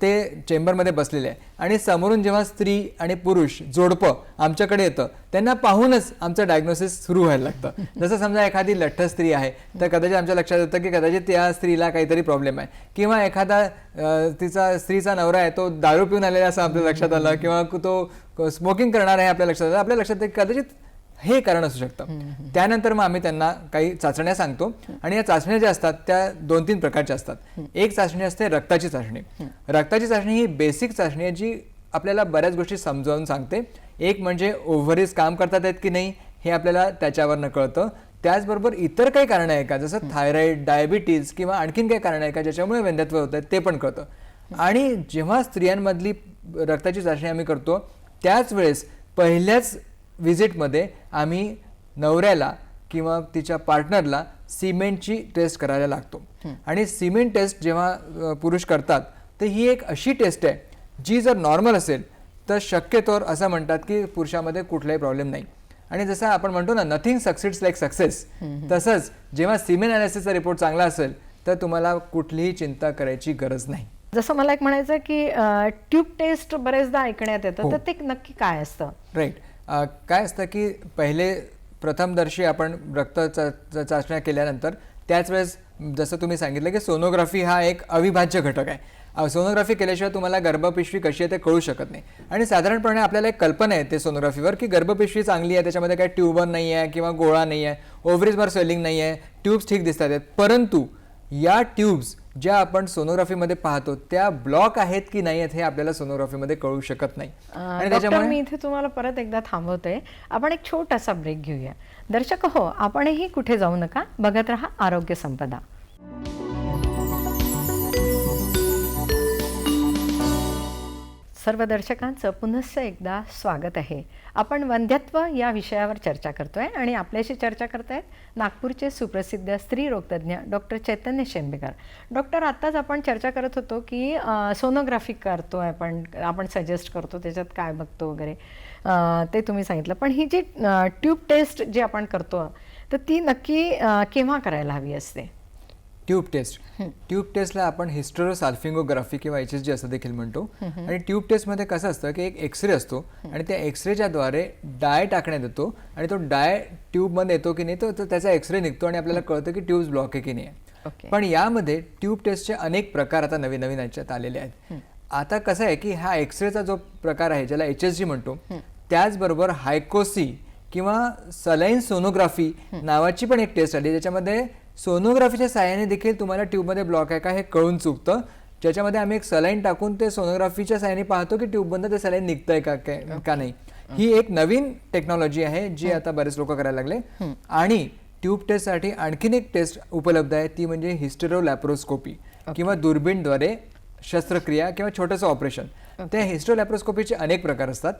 ते चेंबरमध्ये बसलेले आहे आणि समोरून जेव्हा स्त्री आणि पुरुष जोडपं आमच्याकडे येतं त्यांना पाहूनच आमचं डायग्नोसिस सुरू व्हायला लागतं. जसं समजा एखादी लठ्ठ स्त्री आहे तर कदाचित आमच्या लक्षात येतं की कदाचित त्या स्त्रीला काहीतरी प्रॉब्लेम आहे, किंवा एखादा स्त्रीचा नवरा आहे तो दारू पिऊन आलेला असं आपल्या लक्षात आलं, किंवा तो स्मोकिंग करणार आहे आपल्या लक्षात आलं, आपल्या लक्षात येतं कदाचित हे कारण असू शकतं. त्यानंतर मग आम्ही त्यांना काही चाचण्या सांगतो आणि या चाचण्या ज्या असतात त्या 2-3 प्रकारच्या असतात. एक चाचणी असते रक्ताची चाचणी. रक्ताची चाचणी ही बेसिक चाचणी आहे जी आपल्याला बऱ्याच गोष्टी समजावून सांगते. एक म्हणजे ओव्हरीज काम करतात आहेत की नाही हे आपल्याला त्याच्यावरनं कळतं. त्याचबरोबर इतर काही कारणं आहे का, जसं थायरॉइड, डायबिटीज किंवा आणखीन काही कारणं आहे का ज्याच्यामुळे वंध्यत्व होतं ते पण कळतं. आणि जेव्हा स्त्रियांमधली रक्ताची चाचणी आम्ही करतो त्याच वेळेस पहिल्याच व्हिजिटमध्ये आम्ही नवऱ्याला किंवा तिच्या पार्टनरला सिमेंटची टेस्ट करायला लागतो. आणि सिमेंट टेस्ट जेव्हा पुरुष करतात तर ही एक अशी टेस्ट आहे जी जर नॉर्मल असेल तर शक्यतोवर असं म्हणतात की पुरुषामध्ये कुठलाही प्रॉब्लेम नाही. आणि जसं आपण म्हणतो ना, नथिंग सक्सीड्स लाईक सक्सेस, तसंच जेव्हा सिमेंट अनालिसिसचा रिपोर्ट चांगला असेल तर तुम्हाला कुठलीही चिंता करायची गरज नाही. जसं मला एक म्हणायचं की ट्यूब टेस्ट बरेचदा ऐकण्यात येतं, तर ते नक्की काय असतं? राईट. काय असतं की पहिले प्रथमदर्शी आपण रक्त चाचण्या केल्यानंतर त्याच वेळेस जसं तुम्ही सांगितलं की सोनोग्राफी हा एक अविभाज्य घटक आहे. सोनोग्राफी केल्याशिवाय तुम्हाला गर्भपिशवी कशी आहे ते कळू शकत नाही. आणि साधारणपणे आपल्याला एक कल्पना येते सोनोग्राफीवर की गर्भपिशवी चांगली आहे, त्याच्यामध्ये काही ट्यूबर नाही आहे किंवा गोळा नाही आहे, ओव्हरीजवर स्वेलिंग नाही आहे, ट्यूब्स ठीक दिसतात आहेत. परंतु या ट्यूब्स ज्या आपण सोनोग्राफीमध्ये पाहतो त्या ब्लॉक आहेत की नाही आहेत हे आपल्याला सोनोग्राफीमध्ये कळू शकत नाही. आणि डॉक्टर, मी इथे तुम्हाला परत एकदा थांबवते. आपण एक छोटासा ब्रेक घेऊया. दर्शक हो, आपणही कुठे जाऊ नका, बघत रहा आरोग्य संपदा. सर्व दर्शकांचं पुनश्च एकदा स्वागत आहे. आपण वंध्यत्व या विषयावर चर्चा करतोय आणि आपल्याशी चर्चा करतायत नागपूरचे सुप्रसिद्ध स्त्री रोगतज्ञ डॉक्टर चैतन्य शेंबेकर. डॉक्टर, आत्ताच आपण चर्चा करत होतो की सोनोग्राफी करतोय आपण सजेस्ट करतो, त्याच्यात काय बघतो वगैरे ते तुम्ही सांगितलं. पण ही जी ट्यूब टेस्ट जी आपण करतो तर ती नक्की केव्हा करायला हवी असते? ट्यूब टेस्टला आपण हिस्टेरोसाल्फिंगोग्राफी किंवा HSG असं देखील म्हणतो. आणि ट्यूब टेस्टमध्ये कसं असतं की एक एक्सरे असतो आणि त्या एक्सरेच्या द्वारे डाय टाकण्यात येतो आणि तो डाय ट्यूबमध्ये येतो की नाही तो त्याचा एक्सरे निघतो आणि आपल्याला कळतं की ट्यूब्स ब्लॉक आहे की नाही. पण यामध्ये ट्यूब टेस्टचे अनेक प्रकार आता नवीन नवीन याच्यात आलेले आहेत. आता कसं आहे की हा एक्सरेचा जो प्रकार आहे ज्याला HSG म्हणतो, त्याचबरोबर हायकोसी किंवा सलाईन सोनोग्राफी नावाची पण एक टेस्ट आली ज्याच्यामध्ये सोनोग्राफीच्या साहाय्याने देखील तुम्हाला ट्यूबमध्ये ब्लॉक आहे का हे कळून चुकतं. ज्याच्यामध्ये आम्ही एक सलाईन टाकून ते सोनोग्राफीच्या साहाय्याने पाहतो की ट्यूबमधनं ते सलाईन निघतंय का नाही. ही एक नवीन टेक्नॉलॉजी आहे जी आता बरेच लोक करायला लागले. आणि ट्यूब टेस्टसाठी आणखीन एक टेस्ट उपलब्ध आहे, ती म्हणजे हिस्टेरोलॅप्रोस्कोपी किंवा दुर्बीणद्वारे शस्त्रक्रिया किंवा छोटंसं ऑपरेशन. त्या हिस्टेरोलॅप्रोस्कोपीचे अनेक प्रकार असतात.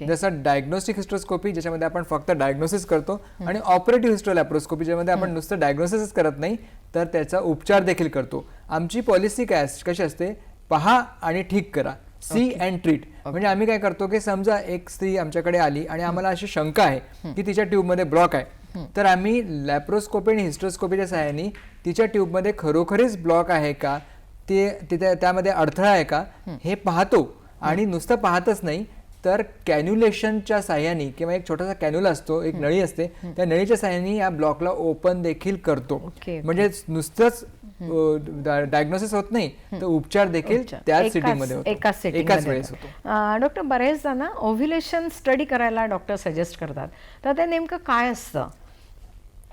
जसं डायग्नोस्टिक हिस्टेरोस्कोपी ज्याच्यामध्ये आपण फक्त डायग्नोसिस करतो, आणि ऑपरेटिव्ह हिस्टेरोलॅप्रोस्कोपी ज्यामध्ये आपण नुसतं डायग्नोसिसच करत नाही तर त्याचा उपचार देखील करतो. आमची पॉलिसी कशी असते, पहा आणि ठीक करा, सी अँड ट्रीट. म्हणजे आम्ही काय करतो की समजा एक स्त्री आमच्याकडे आली आणि आम्हाला अशी शंका आहे की तिच्या ट्यूबमध्ये ब्लॉक आहे, तर आम्ही लॅप्रोस्कोपी आणि हिस्टेरोस्कोपीच्या सहाय्याने तिच्या ट्यूबमध्ये खरोखरीच ब्लॉक आहे का, तिथे त्यामध्ये अडथळा आहे का हे पाहतो. आणि नुसतं पाहतच नाही तर कॅन्युलेशनच्या साह्याने किंवा एक छोटासा कॅन्युला असतो, एक नळी असते, त्या नळीच्या साह्याने या ब्लॉकला ओपन देखील करतो. म्हणजे नुसतंच डायग्नोसिस होत नाही तर उपचार देखील त्याच सिटिंगमध्ये होतो, एकाच वेळेस होतो. डॉक्टर, बरेचदा ना ओव्ह्युलेशन स्टडी करायला डॉक्टर सजेस्ट करतात, तर ते नेमकं काय असतं?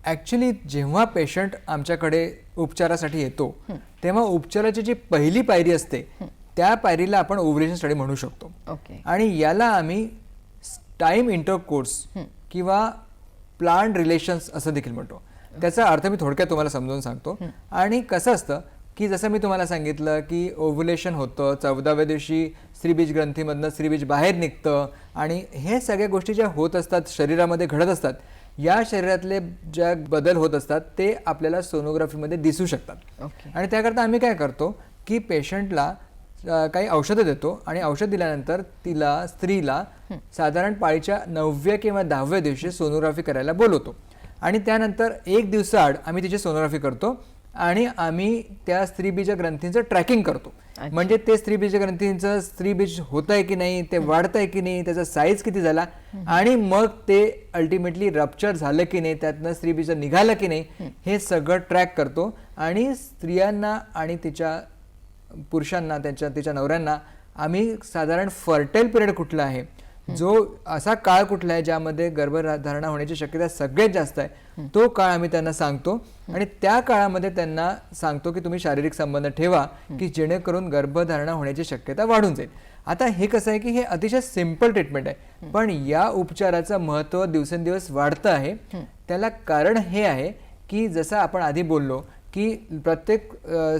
ॲक्च्युली जेव्हा पेशंट आमच्याकडे उपचारासाठी येतो तेव्हा उपचाराची जी पहिली पायरी असते त्या पायरीला आपण ओव्ह्युलेशन स्टडी म्हणू शकतो. आणि याला आम्ही टाइम इंटरकोर्स किंवा प्लांट रिलेशन्स असं देखील म्हणतो. त्याचा अर्थ मी थोडक्यात तुम्हाला समजावून सांगतो. आणि कसं असतं की जसं मी तुम्हाला सांगितलं की ओव्ह्युलेशन होतं, 14व्या दिवशी स्त्रीबीज ग्रंथीमधनं स्त्रीबीज बाहेर निघतं, आणि हे सगळ्या गोष्टी ज्या होत असतात शरीरामध्ये घडत असतात, या शरीरातले ज्या बदल होत असतात ते आपल्याला सोनोग्राफीमध्ये दिसू शकतात. आणि त्याकरता आम्ही काय करतो की पेशंटला काही औषधं देतो आणि औषध दिल्यानंतर स्त्रीला साधारण पाळीच्या 9व्या किंवा 10व्या दिवशी सोनोग्राफी करायला बोलवतो. आणि त्यानंतर एक दिवसाआड आम्ही तिची सोनोग्राफी करतो आणि आम्ही त्या स्त्रीबीज ग्रंथींचं ट्रॅकिंग करतो. म्हणजे ते स्त्रीबीज ग्रंथींचं स्त्रीबीज होत आहे की नाही, ते वाढत आहे की नाही, त्याचा साईज किती झाला, आणि मग ते अल्टिमेटली रप्चर झालं की नाही, त्यातनं स्त्रीबीज निघालं की नाही, हे सगळं ट्रॅक करतो. आणि स्त्रियांना आणि तिच्या पुरुषांना, तिच्या नवऱ्यांना आम्ही साधारण फर्टाईल पिरियड कुठला आहे, जो असा काळ कुठला आहे ज्यामध्ये गर्भधारणा होण्याची शक्यता सगळ्यात जास्त आहे, तो काळ आम्ही त्यांना सांगतो. आणि त्या काळामध्ये त्यांना सांगतो की तुम्ही शारीरिक संबंध ठेवा की जेणेकरून गर्भधारणा होण्याची शक्यता वाढून जाईल. आता हे कसं आहे की हे अतिशय सिंपल ट्रीटमेंट आहे, पण या उपचाराचं महत्त्व दिवसेंदिवस वाढतं आहे. त्याला कारण हे आहे की जसं आपण आधी बोललो की प्रत्येक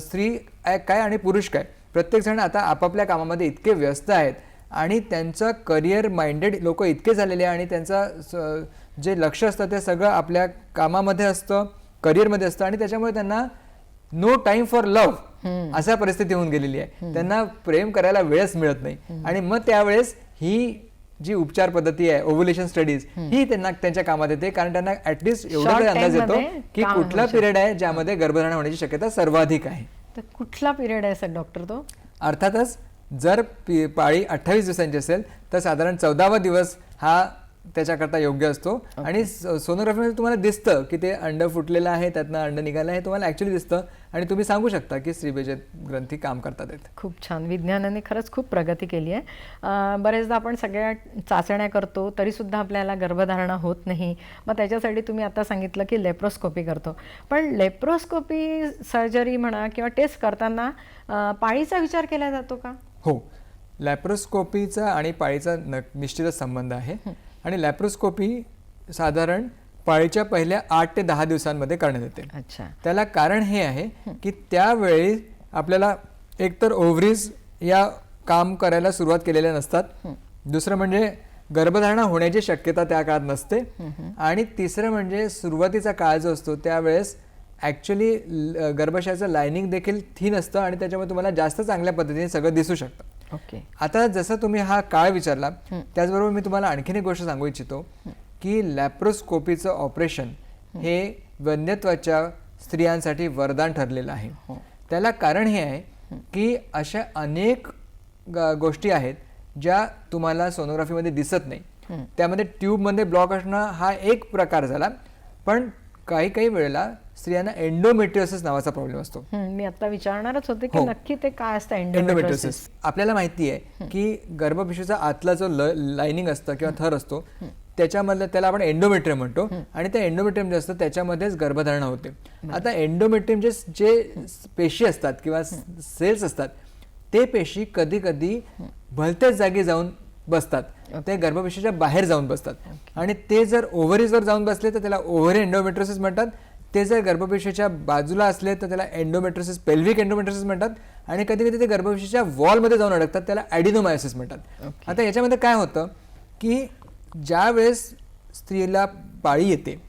स्त्री काय आणि पुरुष काय, प्रत्येकजण आता आपापल्या कामामध्ये इतके व्यस्त आहेत आणि त्यांचं करिअर माइंडेड लोक इतके झालेले आहे आणि त्यांचं जे लक्ष असतं ते सगळं आपल्या कामामध्ये असतं, करिअरमध्ये असतं आणि त्याच्यामुळे त्यांना नो टाइम फॉर लव्ह अशा परिस्थिती होऊन गेलेली आहे. त्यांना प्रेम करायला वेळच मिळत नाही आणि मग त्यावेळेस ही जी उपचार पद्धती आहे ओव्ह्युलेशन स्टडीज ही त्यांना त्यांच्या कामात येते, कारण त्यांना ऍटलिस्ट एवढा तरी अंदाज येतो की कुठला पिरियड आहे ज्यामध्ये गर्भधारणा होण्याची शक्यता सर्वाधिक आहे. तर कुठला पिरियड आहे सर डॉक्टर तो? अर्थातच जर पाळी 28 दिवसांची असेल तर साधारण 14वा दिवस हा त्याच्याकरता योग्य असतो. आणि सोनोग्राफीमध्ये तुम्हाला दिसतं की ते अंड फुटलेलं आहे, त्यातनं अंड निघालं आहे, तुम्हाला ॲक्च्युली दिसतं आणि तुम्ही सांगू शकता की स्त्रीबीज ग्रंथी काम करतात. खूप छान, विज्ञानाने खरंच खूप प्रगती केली आहे. बरेचदा आपण सगळ्या चाचण्या करतो तरीसुद्धा आपल्याला गर्भधारणा होत नाही. मग त्याच्यासाठी तुम्ही आता सांगितलं की लेप्रोस्कोपी करतो, पण लेप्रोस्कोपी सर्जरी म्हणा किंवा टेस्ट करताना पाळीचा विचार केला जातो का? हो, लॅप्रोस्कोपीचा आणि पाळीचा निश्चितच संबंध आहे. आणि लॅप्रोस्कोपी साधारण पाळीच्या पहिल्या 8 ते 10 दिवसांमध्ये करण्यात येते. अच्छा. त्याला कारण हे आहे की त्यावेळी आपल्याला एकतर ओव्हरीज या काम करायला सुरुवात केलेल्या नसतात, दुसरं म्हणजे गर्भधारणा होण्याची शक्यता त्या काळात नसते, आणि तिसरं म्हणजे सुरुवातीचा काळ जो असतो त्यावेळेस ॲक्च्युली गर्भाशयाचं लायनिंग देखील थिन असतं आणि त्याच्यामुळे तुम्हाला जास्त चांगल्या पद्धतीने सगळं दिसू शकतं. ओके. आता जसं तुम्ही हा काळ विचारला त्याचबरोबर मी तुम्हाला आणखीन एक गोष्ट सांगू इच्छितो की लॅप्रोस्कोपीचं ऑपरेशन हे वंध्यत्वाच्या स्त्रियांसाठी वरदान ठरलेलं आहे. त्याला कारण हे आहे की अशा अनेक गोष्टी आहेत ज्या तुम्हाला सोनोग्राफीमध्ये दिसत नाही. त्यामध्ये ट्यूबमध्ये ब्लॉक असणं हा एक प्रकार झाला, पण काही काही वेळेला स्त्रियांना एंडोमेट्रियोसिस नावाचा प्रॉब्लेम असतो. मी आता विचारणारच होते की नक्की ते काय असतं एंडोमेट्रियोसिस. आपल्याला माहिती आहे की गर्भपिशवीचा आतला जो लाइनिंग असतं किंवा थर असतो त्याच्यामधलं त्याला आपण एंडोमेट्रियम म्हणतो, आणि त्या एंडोमेट्रियम जे असतं त्याच्यामध्येच गर्भधारणा होते. आता एंडोमेट्रियम जे पेशी असतात किंवा सेल्स असतात ते पेशी कधी कधी भलत्याच जागी जाऊन बसतात, ते गर्भपिशवीच्या बाहेर जाऊन बसतात, आणि ते जर ओव्हरीजवर जाऊन बसले तर त्याला ओव्हरी एंडोमेट्रियोसिस म्हणतात. ते जर गर्भपिशवीच्या बाजूला असले तर त्याला एंडोमेट्रियोसिस, पेल्विक एंडोमेट्रियोसिस म्हणतात, आणि कधी कधी ते गर्भपिशवीच्या वॉलमध्ये जाऊन अडकतात, त्याला ॲडिनोमायोसिस म्हणतात. आता याच्यामध्ये काय होतं की ज्या वेळेस स्त्रीला पाळी येते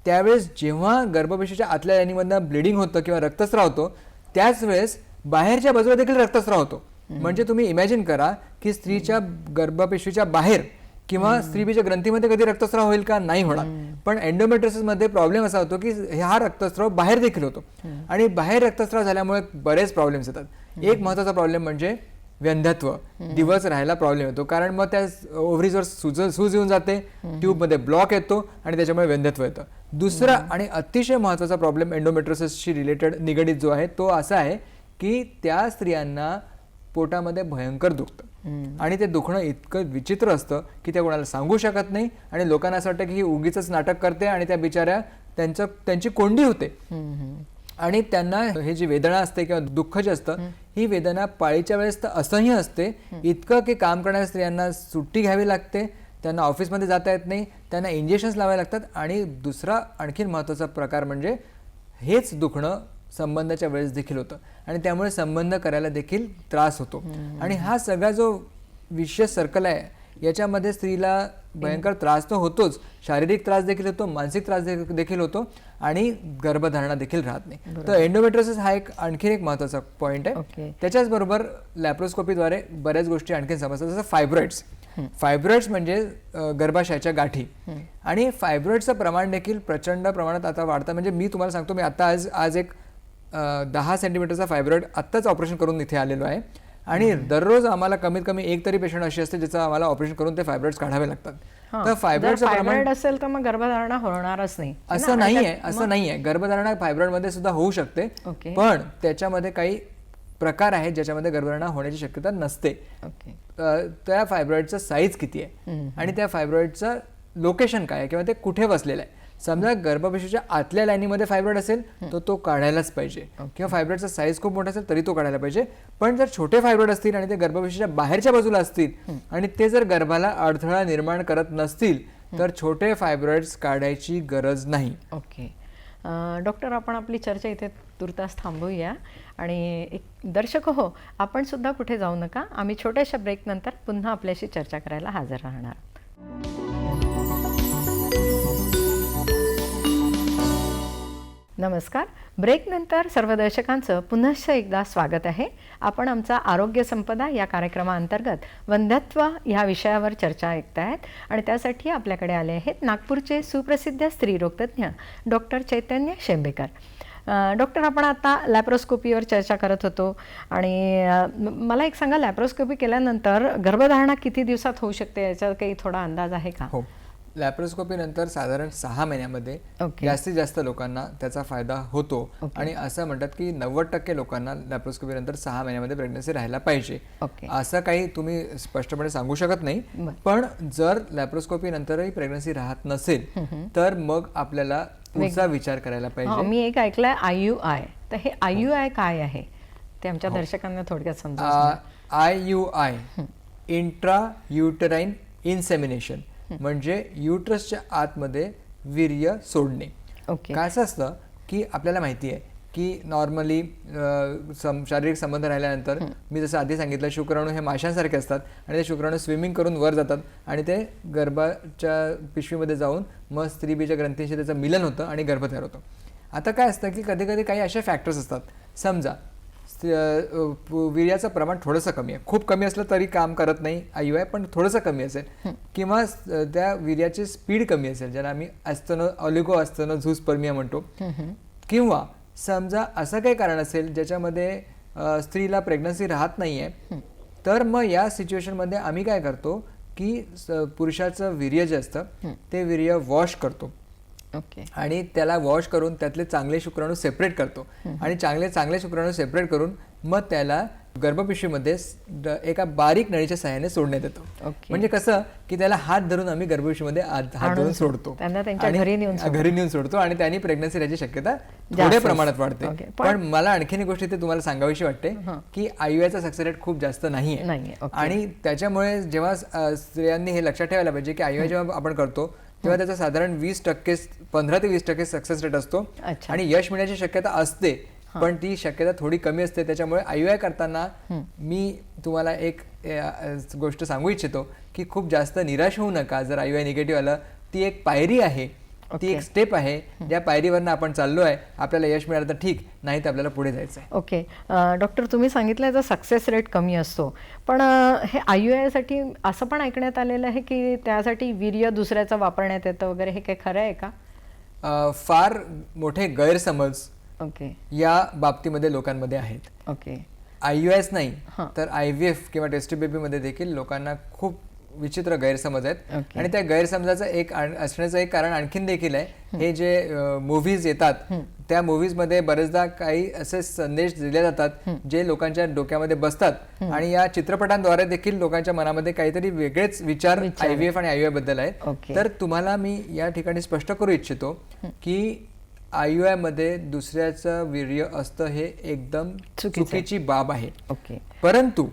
त्यावेळेस जेव्हा गर्भपिशवीच्या आतल्या लाईनीमधनं ब्लिडिंग होतं किंवा रक्तस्राव होतो त्याच वेळेस बाहेरच्या बाजूला देखील रक्तस्राव होतो. म्हणजे तुम्ही इमॅजिन करा की स्त्रीच्या गर्भपिशवीच्या बाहेर किंवा स्त्रीबीज ग्रंथीमध्ये कधी रक्तस्राव होईल का? नाही होणार. पण एंडोमेट्रियोसिस मध्ये प्रॉब्लेम असा होतो की हा रक्तस्राव बाहेर देखील होतो, आणि बाहेर रक्तस्राव झाल्यामुळे बरेच प्रॉब्लेम्स येतात. एक महत्त्वाचा प्रॉब्लेम म्हणजे व्यंध्यत्व, दिवस राहायला प्रॉब्लेम येतो, कारण मग त्या ओव्हरीजवर सूज येऊन जाते, ट्यूबमध्ये ब्लॉक येतो आणि त्याच्यामुळे व्यंध्यत्व येतं. दुसरा आणि अतिशय महत्त्वाचा प्रॉब्लेम एंडोमेट्रियोसिसशी रिलेटेड निगडीत जो आहे तो असा आहे की त्या स्त्रियांना पोटामध्ये भयंकर दुखतं, आणि ते दुखणं इतकं विचित्र असतं की ते कोणाला सांगू शकत नाही, आणि लोकांना असं वाटतं की ही उगीच नाटक करते आणि त्या बिचाऱ्या त्यांची कोंडी होते, आणि त्यांना हे जी वेदना असते किंवा दुःख जे असतं ही वेदना पाळीच्या वेळेस तर असह्य असते, इतकं की काम करणाऱ्या स्त्रियांना सुट्टी घ्यावी लागते, त्यांना ऑफिसमध्ये जाता येत नाही, त्यांना इंजेक्शन्स लावावे लागतात. आणि दुसरा आणखीन महत्त्वाचा प्रकार म्हणजे हेच दुखणं संबंधाच्या वेळेस देखील होतं, आणि त्यामुळे संबंध करायला देखील त्रास होतो. आणि हा सगळा जो विशेष सर्कल आहे याच्यामध्ये स्त्रीला भयंकर त्रास तर होतोच, शारीरिक त्रास देखील होतो, मानसिक त्रास देखील होतो, आणि गर्भधारणा देखील राहत नाही. तर एंडोमेट्रियोसिस हा आणखीन एक महत्त्वाचा पॉईंट आहे. त्याच्याच बरोबर लॅप्रोस्कोपीद्वारे बऱ्याच गोष्टी आणखीन समजतात, जसं फायब्रॉइड्स. फायब्रॉइड्स म्हणजे गर्भाशयाच्या गाठी, आणि फायब्रॉइड्सचं प्रमाण देखील प्रचंड प्रमाणात आता वाढतं. म्हणजे मी तुम्हाला सांगतो, मी आता आज एक 10 सेंटीमीटरचा फायब्रॉइड आत्ताच ऑपरेशन करून इथे आलेलो आहे, आणि दररोज आम्हाला कमीत कमी एक तरी पेशंट अशी असते ज्याचं आम्हाला ऑपरेशन करून ते फायब्रॉइड्स काढावे लागतात. तर फायब्रॉइडचं प्रमाण असेल तर मग गर्भधारणा होणारच नाही असं नाहीये. गर्भधारणा फायब्रॉइडमध्ये सुद्धा होऊ शकते, पण त्याच्यामध्ये काही प्रकार आहेत ज्याच्यामध्ये गर्भधारणा होण्याची शक्यता नसते. त्या फायब्रॉइडचं साईज किती आहे आणि त्या फायब्रॉइडचं लोकेशन काय आहे किंवा ते कुठे बसलेलं आहे समजा गर्भपिशवीच्या आतल्या लाईनीमध्ये फायब्रॉइड असेल तर तो काढायलाच पाहिजे, किंवा फायब्रॉइडचा साईज खूप मोठा असेल तरी तो काढायला पाहिजे. पण जर छोटे फायब्रॉइड असतील आणि ते गर्भपिशवीच्या बाहेरच्या बाजूला असतील आणि ते जर गर्भाला अडथळा निर्माण करत नसतील तर छोटे फायब्रॉइड्स काढायची गरज नाही. ओके डॉक्टर, आपण आपली चर्चा इथे तुर्तास थांबवूया. आणि एक दर्शक हो, आपण सुद्धा कुठे जाऊ नका. आम्ही छोट्याशा ब्रेकनंतर पुन्हा आपल्याशी चर्चा करायला हजर राहणार. नमस्कार. ब्रेकनंतर सर्व दर्शकांचं पुनश्च एकदा स्वागत आहे. आपण आमचा आरोग्य संपदा या कार्यक्रमाअंतर्गत वंध्यत्व ह्या विषयावर चर्चा ऐकत आहेत आणि त्यासाठी आपल्याकडे आले आहेत नागपूरचे सुप्रसिद्ध स्त्रीरोगतज्ञ डॉक्टर चैतन्य शेंबेकर. डॉक्टर, आपण आता लॅप्रोस्कोपीवर चर्चा करत होतो आणि मला एक सांगा, लॅप्रोस्कोपी केल्यानंतर गर्भधारणा किती दिवसात होऊ शकते याचा काही थोडा अंदाज आहे का? हो, लॅप्रोस्कोपी नंतर साधारण 6 महिन्यामध्ये जास्तीत जास्त लोकांना त्याचा फायदा होतो. आणि असं म्हणतात की 90% लोकांना लॅप्रोस्कोपी नंतर 6 महिन्यामध्ये प्रेग्नन्सी राहायला पाहिजे. असं काही तुम्ही स्पष्टपणे सांगू शकत नाही. पण जर लॅप्रोस्कोपी नंतरही प्रेग्नन्सी राहत नसेल तर मग आपल्याला पुढचा विचार करायला पाहिजे. मी एक ऐकलंय IUI, तर हे IUI काय आहे ते आमच्या दर्शकांना थोडक्यात समजा. IUI इंट्रा युटराईन इन्सेमिनेशन म्हणजे युट्रसच्या आतमध्ये वीर्य सोडणे. काय असं असतं की आपल्याला माहिती आहे की नॉर्मली शारीरिक संबंध राहिल्यानंतर मी जसं आधी सांगितलं, शुक्राणू हे माशांसारखे असतात आणि ते शुक्राणू स्विमिंग करून वर जातात आणि ते गर्भाच्या पिशवीमध्ये जाऊन मग स्त्रीबीज ग्रंथींशी त्याचं मिलन होतं आणि गर्भ तयार होतो. आता काय असतं की कधी कधी काही असे फॅक्टर्स असतात, समजा वीर्याचं प्रमाण थोडंसं कमी आहे, खूप कमी असलं तरी काम करत नाही IUI, पण थोडंसं कमी असेल, किंवा त्या वीर्याची स्पीड कमी असेल, ज्याला आम्ही ऑलिगो झूस्पर्मिया म्हणतो, किंवा समजा असं काही कारण असेल ज्याच्यामध्ये स्त्रीला प्रेग्नन्सी राहत नाहीये, तर मग या सिच्युएशनमध्ये आम्ही काय करतो की पुरुषाचं वीर्य जे असतं ते वीर्य वॉश करतो. आणि त्याला वॉश करून त्यातले चांगले शुक्राणू सेपरेट करतो आणि चांगले शुक्राणू सेपरेट करून मग त्याला गर्भपिशवीमध्ये एका बारीक नळीच्या सहाय्याने सोडण्यात येतो. म्हणजे कसं की त्याला हात धरून आम्ही गर्भपिशवीमध्ये हात धरून सोडतो, घरी नेऊन सोडतो आणि त्यांनी प्रेग्नन्सी राहायची शक्यता थोड्या प्रमाणात वाढते. पण मला आणखीन एक गोष्ट इथे तुम्हाला सांगावीशी वाटते की IUIचा सक्सेस रेट खूप जास्त नाहीये. आणि त्याच्यामुळे जेव्हा स्त्रियांनी हे लक्षात ठेवायला पाहिजे की IUI जेव्हा आपण करतो तेव्हा त्याचा साधारण 15 ते 20% सक्सेस रेट असतो आणि यश मिळण्याची शक्यता असते, पण ती शक्यता थोडी कमी असते. त्याच्यामुळे IUI करताना मी तुम्हाला एक गोष्ट सांगू इच्छितो की खूप जास्त निराश होऊ नका. जर IUI निगेटिव्ह आलं, ती एक पायरी आहे, ती एक स्टेप आहे, ज्या पायरीवरनं आपण चाललो आहे. आपल्याला यश मिळालं तर ठीक, नाही तर आपल्याला पुढे जायचं आहे. ओके डॉक्टर, तुम्ही सांगितलं याचा सक्सेस रेट कमी असतो, पण हे IUI साठी असं पण ऐकण्यात आलेलं आहे की त्यासाठी वीर्य दुसऱ्याचं वापरण्यात येतं वगैरे, हे काही खरं आहे का? फार मोठे गैरसमज या बाबतीमध्ये लोकांमध्ये आहेत. IUIच नाही तर IVF किंवा टेस्ट बेबी मध्ये देखील लोकांना खूप विचित्र गैरसमज आहेत. आणि त्या गैरसमजाचं एक असण्याचं एक कारण आणखीन देखील आहे. हे जे मूव्हीज येतात त्या मूव्हीजमध्ये बरेचदा काही असे संदेश दिले जातात जे लोकांच्या डोक्यामध्ये बसतात आणि या चित्रपटांद्वारे देखील लोकांच्या मनामध्ये काहीतरी वेगळेच विचार IVF आणि IUI बद्दल आहेत. तर तुम्हाला मी या ठिकाणी स्पष्ट करू इच्छितो की IUI मध्ये दुसऱ्याचं वीर्य असतं हे एकदम चुकीची बाब आहे. परंतु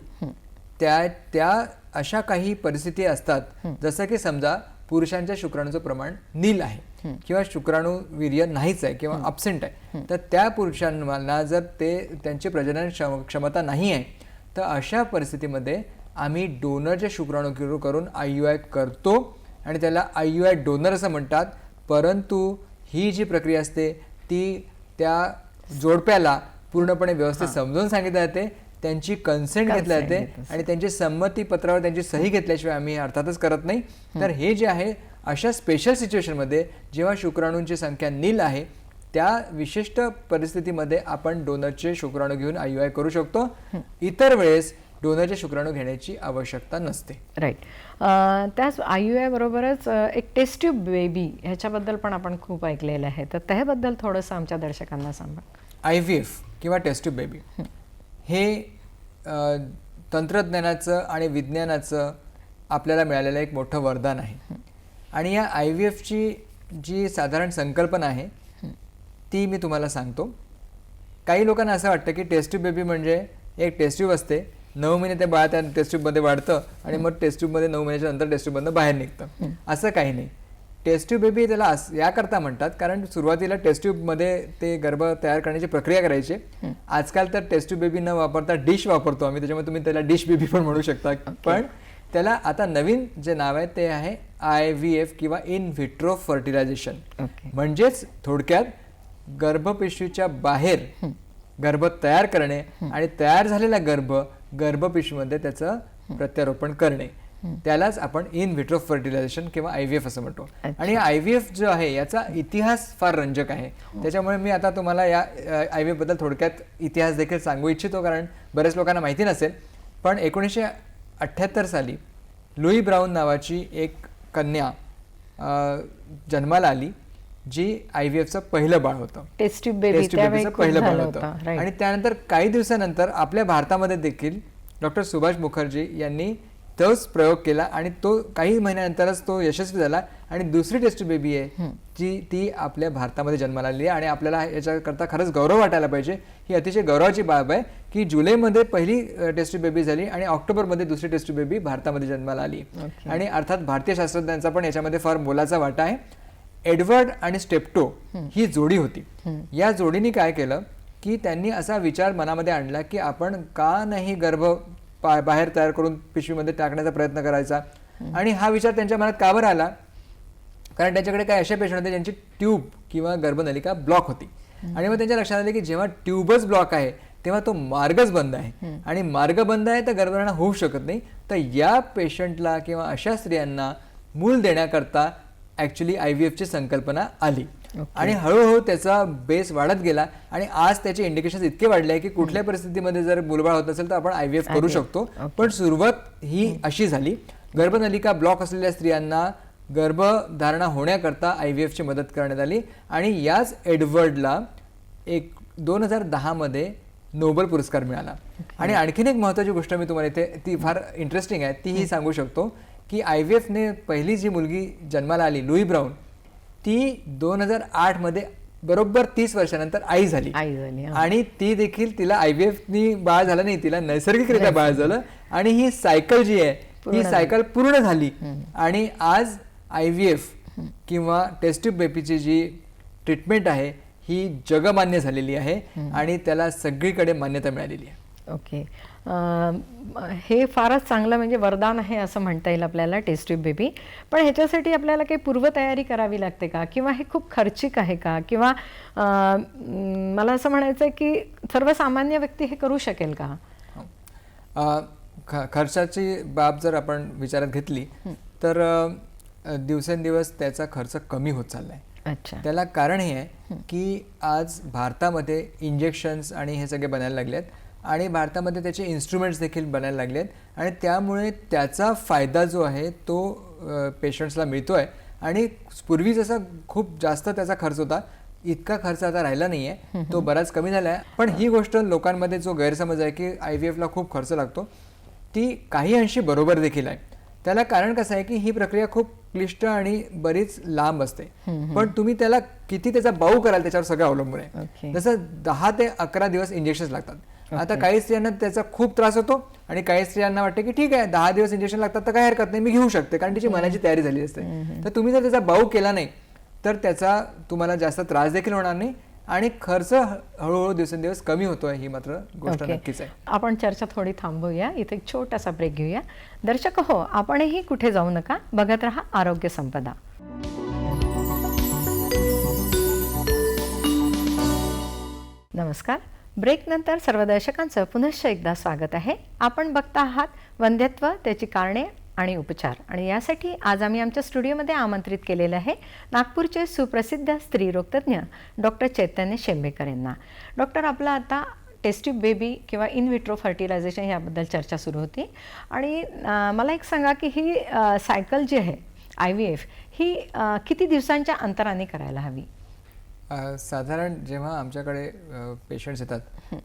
त्या अशा काही परिस्थिती असतात जसं की समजा पुरुषांच्या शुक्राणूचं प्रमाण नील आहे किंवा शुक्राणू वीर्य नाहीच आहे किंवा अब्सेंट आहे, तर त्या पुरुषांना जर त्यांची प्रजनन क्षमता नाही आहे तर अशा परिस्थितीमध्ये आम्ही डोनरचे शुक्राणू करून IUI करतो आणि त्याला IUI डोनर असं म्हणतात. परंतु ही जी प्रक्रिया असते ती त्या जोडप्याला पूर्णपणे व्यवस्थित समजावून सांगितलं जाते, त्यांची कन्सेंट घेतली जाते आणि त्यांची संमती पत्रावर त्यांची सही घेतल्याशिवाय आम्ही अर्थातच करत नाही. तर हे जे आहे अशा स्पेशल सिच्युएशनमध्ये जेव्हा शुक्राणूंची संख्या नील आहे त्या विशिष्ट परिस्थितीमध्ये आपण डोनरचे शुक्राणू घेऊन IUI करू शकतो. इतर वेळेस डोनरचे शुक्राणू घेण्याची आवश्यकता नसते. राईट. त्याच IUI बरोबरच एक टेस्ट ट्यूब बेबी ह्याच्याबद्दल पण आपण खूप ऐकलेलं आहे, तर त्याबद्दल थोडंसं आमच्या दर्शकांना सांगा. IVF किंवा टेस्ट ट्यूब बेबी हे तंत्रज्ञानाचं आणि विज्ञानाचं आपल्याला मिळालेलं एक मोठं वरदान आहे. आणि या IVFची जी साधारण संकल्पना आहे ती मी तुम्हाला सांगतो. काही लोकांना असं वाटतं की टेस्ट ट्यूब बेबी म्हणजे एक टेस्ट ट्यूब असते, 9 महिने ते बाळ त्या टेस्ट ट्यूबमध्ये वाढतं आणि मग टेस्ट ट्यूबमध्ये 9 महिन्याच्या नंतर टेस्ट ट्यूबमधनं बाहेर निघतं. असं काही नाही. टेस्ट ट्यूब बेबी त्याला याकरता म्हणतात कारण सुरुवातीला टेस्ट ट्यूबमध्ये ते गर्भ तयार करण्याची प्रक्रिया करायची. आजकाल तर टेस्ट ट्यूब बेबी न वापरता डिश वापरतो आम्ही, त्याच्यामुळे तुम्ही त्याला डिश बेबी पण म्हणू शकता. पण त्याला आता नवीन जे नाव आहे ते आहे IVF किंवा इन व्हिट्रो फर्टिलायझेशन. म्हणजेच थोडक्यात गर्भपिशवीच्या बाहेर गर्भ तयार करणे आणि तयार झालेला गर्भपिशवीमध्ये त्याचं प्रत्यारोपण करणे, त्यालाच आपण इन व्हिट्रो फर्टिलायझेशन किंवा IVF असं म्हणतो. आणि IVF जो आहे याचा इतिहास फार रंजक आहे. त्याच्यामुळे मी आता तुम्हाला या IVF बद्दल थोडक्यात इतिहास देखील सांगू इच्छितो कारण बऱ्याच लोकांना माहिती नसेल. पण 1978 साली लुई ब्राऊन नावाची एक कन्या जन्माला आली जी IVFचं पहिलं बाळ होतं. टेस्ट ट्यूब बेबीचं पहिलं बाळ होतं. आणि त्यानंतर काही दिवसानंतर आपल्या भारतामध्ये देखील डॉक्टर सुभाष मुखर्जी यांनी तोच प्रयोग केला आणि तो काही महिन्यानंतरच तो यशस्वी झाला. आणि दुसरी टेस्ट ट्यूब बेबी आहे जी ती आपल्या भारतामध्ये जन्माला आली आहे. आणि आपल्याला याच्याकरता खरंच गौरव वाटायला पाहिजे. ही अतिशय गौरवाची बाब आहे की जुलैमध्ये पहिली टेस्ट ट्यूब बेबी झाली आणि ऑक्टोबरमध्ये दुसरी टेस्ट ट्यूब बेबी भारतामध्ये जन्माला आली. आणि अर्थात भारतीय शास्त्रज्ञांचा पण याच्यामध्ये फार मोलाचा वाटा आहे. एडवर्ड आणि स्टेप्टो ही जोडी होती. या जोडीने काय केलं की त्यांनी असा विचार मनामध्ये आणला की आपण का नाही गर्भ बाहेर तयार करून पिशवीमध्ये टाकण्याचा प्रयत्न करायचा. आणि हा विचार त्यांच्या मनात का बरं आला, कारण त्यांच्याकडे काही अशा पेशंट होते ज्यांची ट्यूब किंवा गर्भनलिका ब्लॉक होती. आणि मग त्यांच्या लक्षात आले की जेव्हा ट्यूबच ब्लॉक आहे तेव्हा तो मार्गच बंद आहे आणि मार्ग बंद आहे तर गर्भधारणा होऊ शकत नाही. तर या पेशंटला किंवा अशा स्त्रियांना मूल देण्याकरता ॲक्च्युली IVFची संकल्पना आली. आणि हळूहळू त्याचा बेस वाढत गेला आणि आज त्याचे इंडिकेशन्स इतके वाढले आहे की कुठल्या परिस्थितीमध्ये जर मुलबाळ होत असेल तर आपण IVF करू शकतो. पण सुरुवात ही अशी झाली, गर्भनलिका ब्लॉक असलेल्या स्त्रियांना गर्भधारणा होण्याकरता IVFची मदत करण्यात आली. आणि याच एडवर्डला 2010 मध्ये नोबेल पुरस्कार मिळाला. आणि आणखीन एक महत्त्वाची गोष्ट मी तुम्हाला इथे ती फार इंटरेस्टिंग आहे तीही सांगू शकतो की IVFने पहिली जी मुलगी जन्माला आली लुई ब्राऊन ती 2008 मध्ये बरोबर 30 वर्षानंतर आई झाली. आणि ती देखील तिला IVFनी बाळ झालं नाही, तिला नैसर्गिकरित्या बाळ झालं. आणि ही सायकल जी आहे ही सायकल पूर्ण झाली. आणि आज IVF किंवा टेस्ट ट्यूब बेबीची जी ट्रीटमेंट आहे ही जगमान्य झालेली आहे आणि त्याला सगळीकडे मान्यता मिळालेली आहे. ओके, हे फारच चांगलं म्हणजे वरदान आहे असं म्हणता येईल आपल्याला टेस्ट ट्यूब बेबी. पण ह्याच्यासाठी आपल्याला काही पूर्वतयारी करावी लागते का, किंवा हे खूप खर्चिक आहे का, किंवा मला असं म्हणायचं आहे की सर्वसामान्य व्यक्ती हे करू शकेल का? खर्चाची बाब जर आपण विचारात घेतली तर दिवसेंदिवस त्याचा खर्च कमी होत चाललाय. अच्छा. त्याला कारण हे आहे की आज भारतामध्ये इंजेक्शन्स आणि हे सगळे बनायला लागले आहेत आणि भारतामध्ये त्याचे इन्स्ट्रुमेंट्स देखील बनायला लागले आहेत आणि त्यामुळे त्याचा फायदा जो आहे तो पेशंट्सला मिळतो आहे. आणि पूर्वी जसा खूप जास्त त्याचा खर्च होता इतका खर्च आता राहिला नाही आहे, तो बराच कमी झाला आहे. पण ही गोष्ट लोकांमध्ये जो गैरसमज आहे की IVFला खूप खर्च लागतो ती काही अंशी बरोबर देखील आहे. त्याला कारण कसं आहे की ही प्रक्रिया खूप क्लिष्ट आणि बरीच लांब असते. पण तुम्ही त्याला किती त्याचा बाऊ कराल त्याच्यावर सगळं अवलंबून आहे. जसं 10 ते 11 दिवस इंजेक्शन लागतात. आता काही स्त्रियांना त्याचा खूप त्रास होतो आणि काही स्त्रियांना वाटते की ठीक आहे 10 दिवस इंजेक्शन लागतात तर काही हरकत नाही, मी घेऊ शकते, कारण तिची मनाची तयारी झाली असते. तर तुम्ही जर त्याचा बाऊ केला नाही तर त्याचा तुम्हाला जास्त त्रास देखील होणार नाही आणि खर्च हळूहळू दिवसेंदिवस कमी होतोय, ही मात्र गोष्ट नक्कीच आहे. आपण चर्चा थोडी थांबवूया, इथे एक छोटासा ब्रेक घेऊया. दर्शक हो, आपणही कुठे जाऊ नका, बघत रहा आरोग्य संपदा. नमस्कार. ब्रेक नंतर सर्व दर्शकांचं पुनश्च एकदा स्वागत आहे. आपण बघता आहात वंध्यत्व, त्याची कारणे आणि उपचार. आणि यासाठी आज आम्ही आमच्या स्टुडिओमध्ये आमंत्रित केलेलं आहे नागपूरचे सुप्रसिद्ध स्त्रीरोगतज्ञ डॉक्टर चैतन्य शेंबेकर यांना. डॉक्टर, आपला आता टेस्ट ट्यूब बेबी किंवा इन व्हिट्रो फर्टिलायझेशन याबद्दल चर्चा सुरू होती. आणि मला एक सांगा की ही सायकल जी आहे IVF ही किती दिवसांच्या अंतराने करायला हवी? साधारण जेव्हा आमच्याकडे पेशंट्स येतात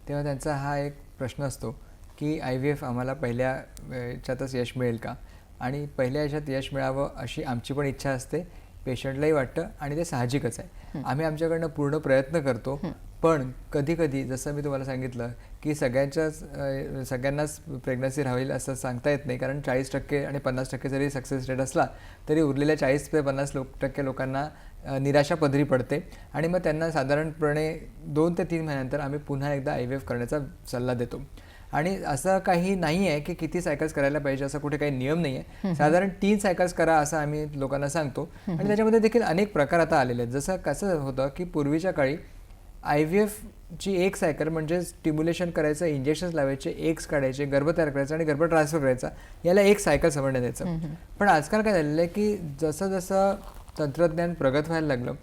तेव्हा त्यांचा हा एक प्रश्न असतो की IVF आम्हाला पहिल्या याच्यातच यश मिळेल का, आणि पहिल्या याच्यात यश मिळावं अशी आमची पण इच्छा असते. पेशंटलाही वाटतं आणि ते साहजिकच आहे. आम्ही आमच्याकडनं पूर्ण प्रयत्न करतो, पण कधी कधी जसं मी तुम्हाला सांगितलं की सगळ्यांनाच प्रेग्नन्सी राहील असं सांगता येत नाही, कारण 40% आणि 50% जरी सक्सेस रेट असला तरी उरलेल्या 40 ते 50% लोकांना निराशा पदरी पडते आणि मग त्यांना साधारणपणे 2 ते 3 महिन्यानंतर आम्ही पुन्हा एकदा IVF करण्याचा सल्ला देतो. आणि असं काही नाही आहे की किती सायकल्स करायला पाहिजे, असं कुठे काही नियम नाही आहे. साधारण 3 सायकल्स करा असं आम्ही लोकांना सांगतो. आणि त्याच्यामध्ये देखील अनेक प्रकार आता आलेले आहेत. जसं कसं होतं की पूर्वीच्या काळी IVFची एक सायकल म्हणजे स्टिम्युलेशन करायचं, इंजेक्शन्स लावायचे, एग्स काढायचे, गर्भ तयार करायचा आणि गर्भ ट्रान्सफर करायचा, याला एक सायकल समजण्यात यायचं. पण आजकाल काय झालेलं आहे की जसं जसं तंत्रज्ञान प्रगत व्हायला लागलं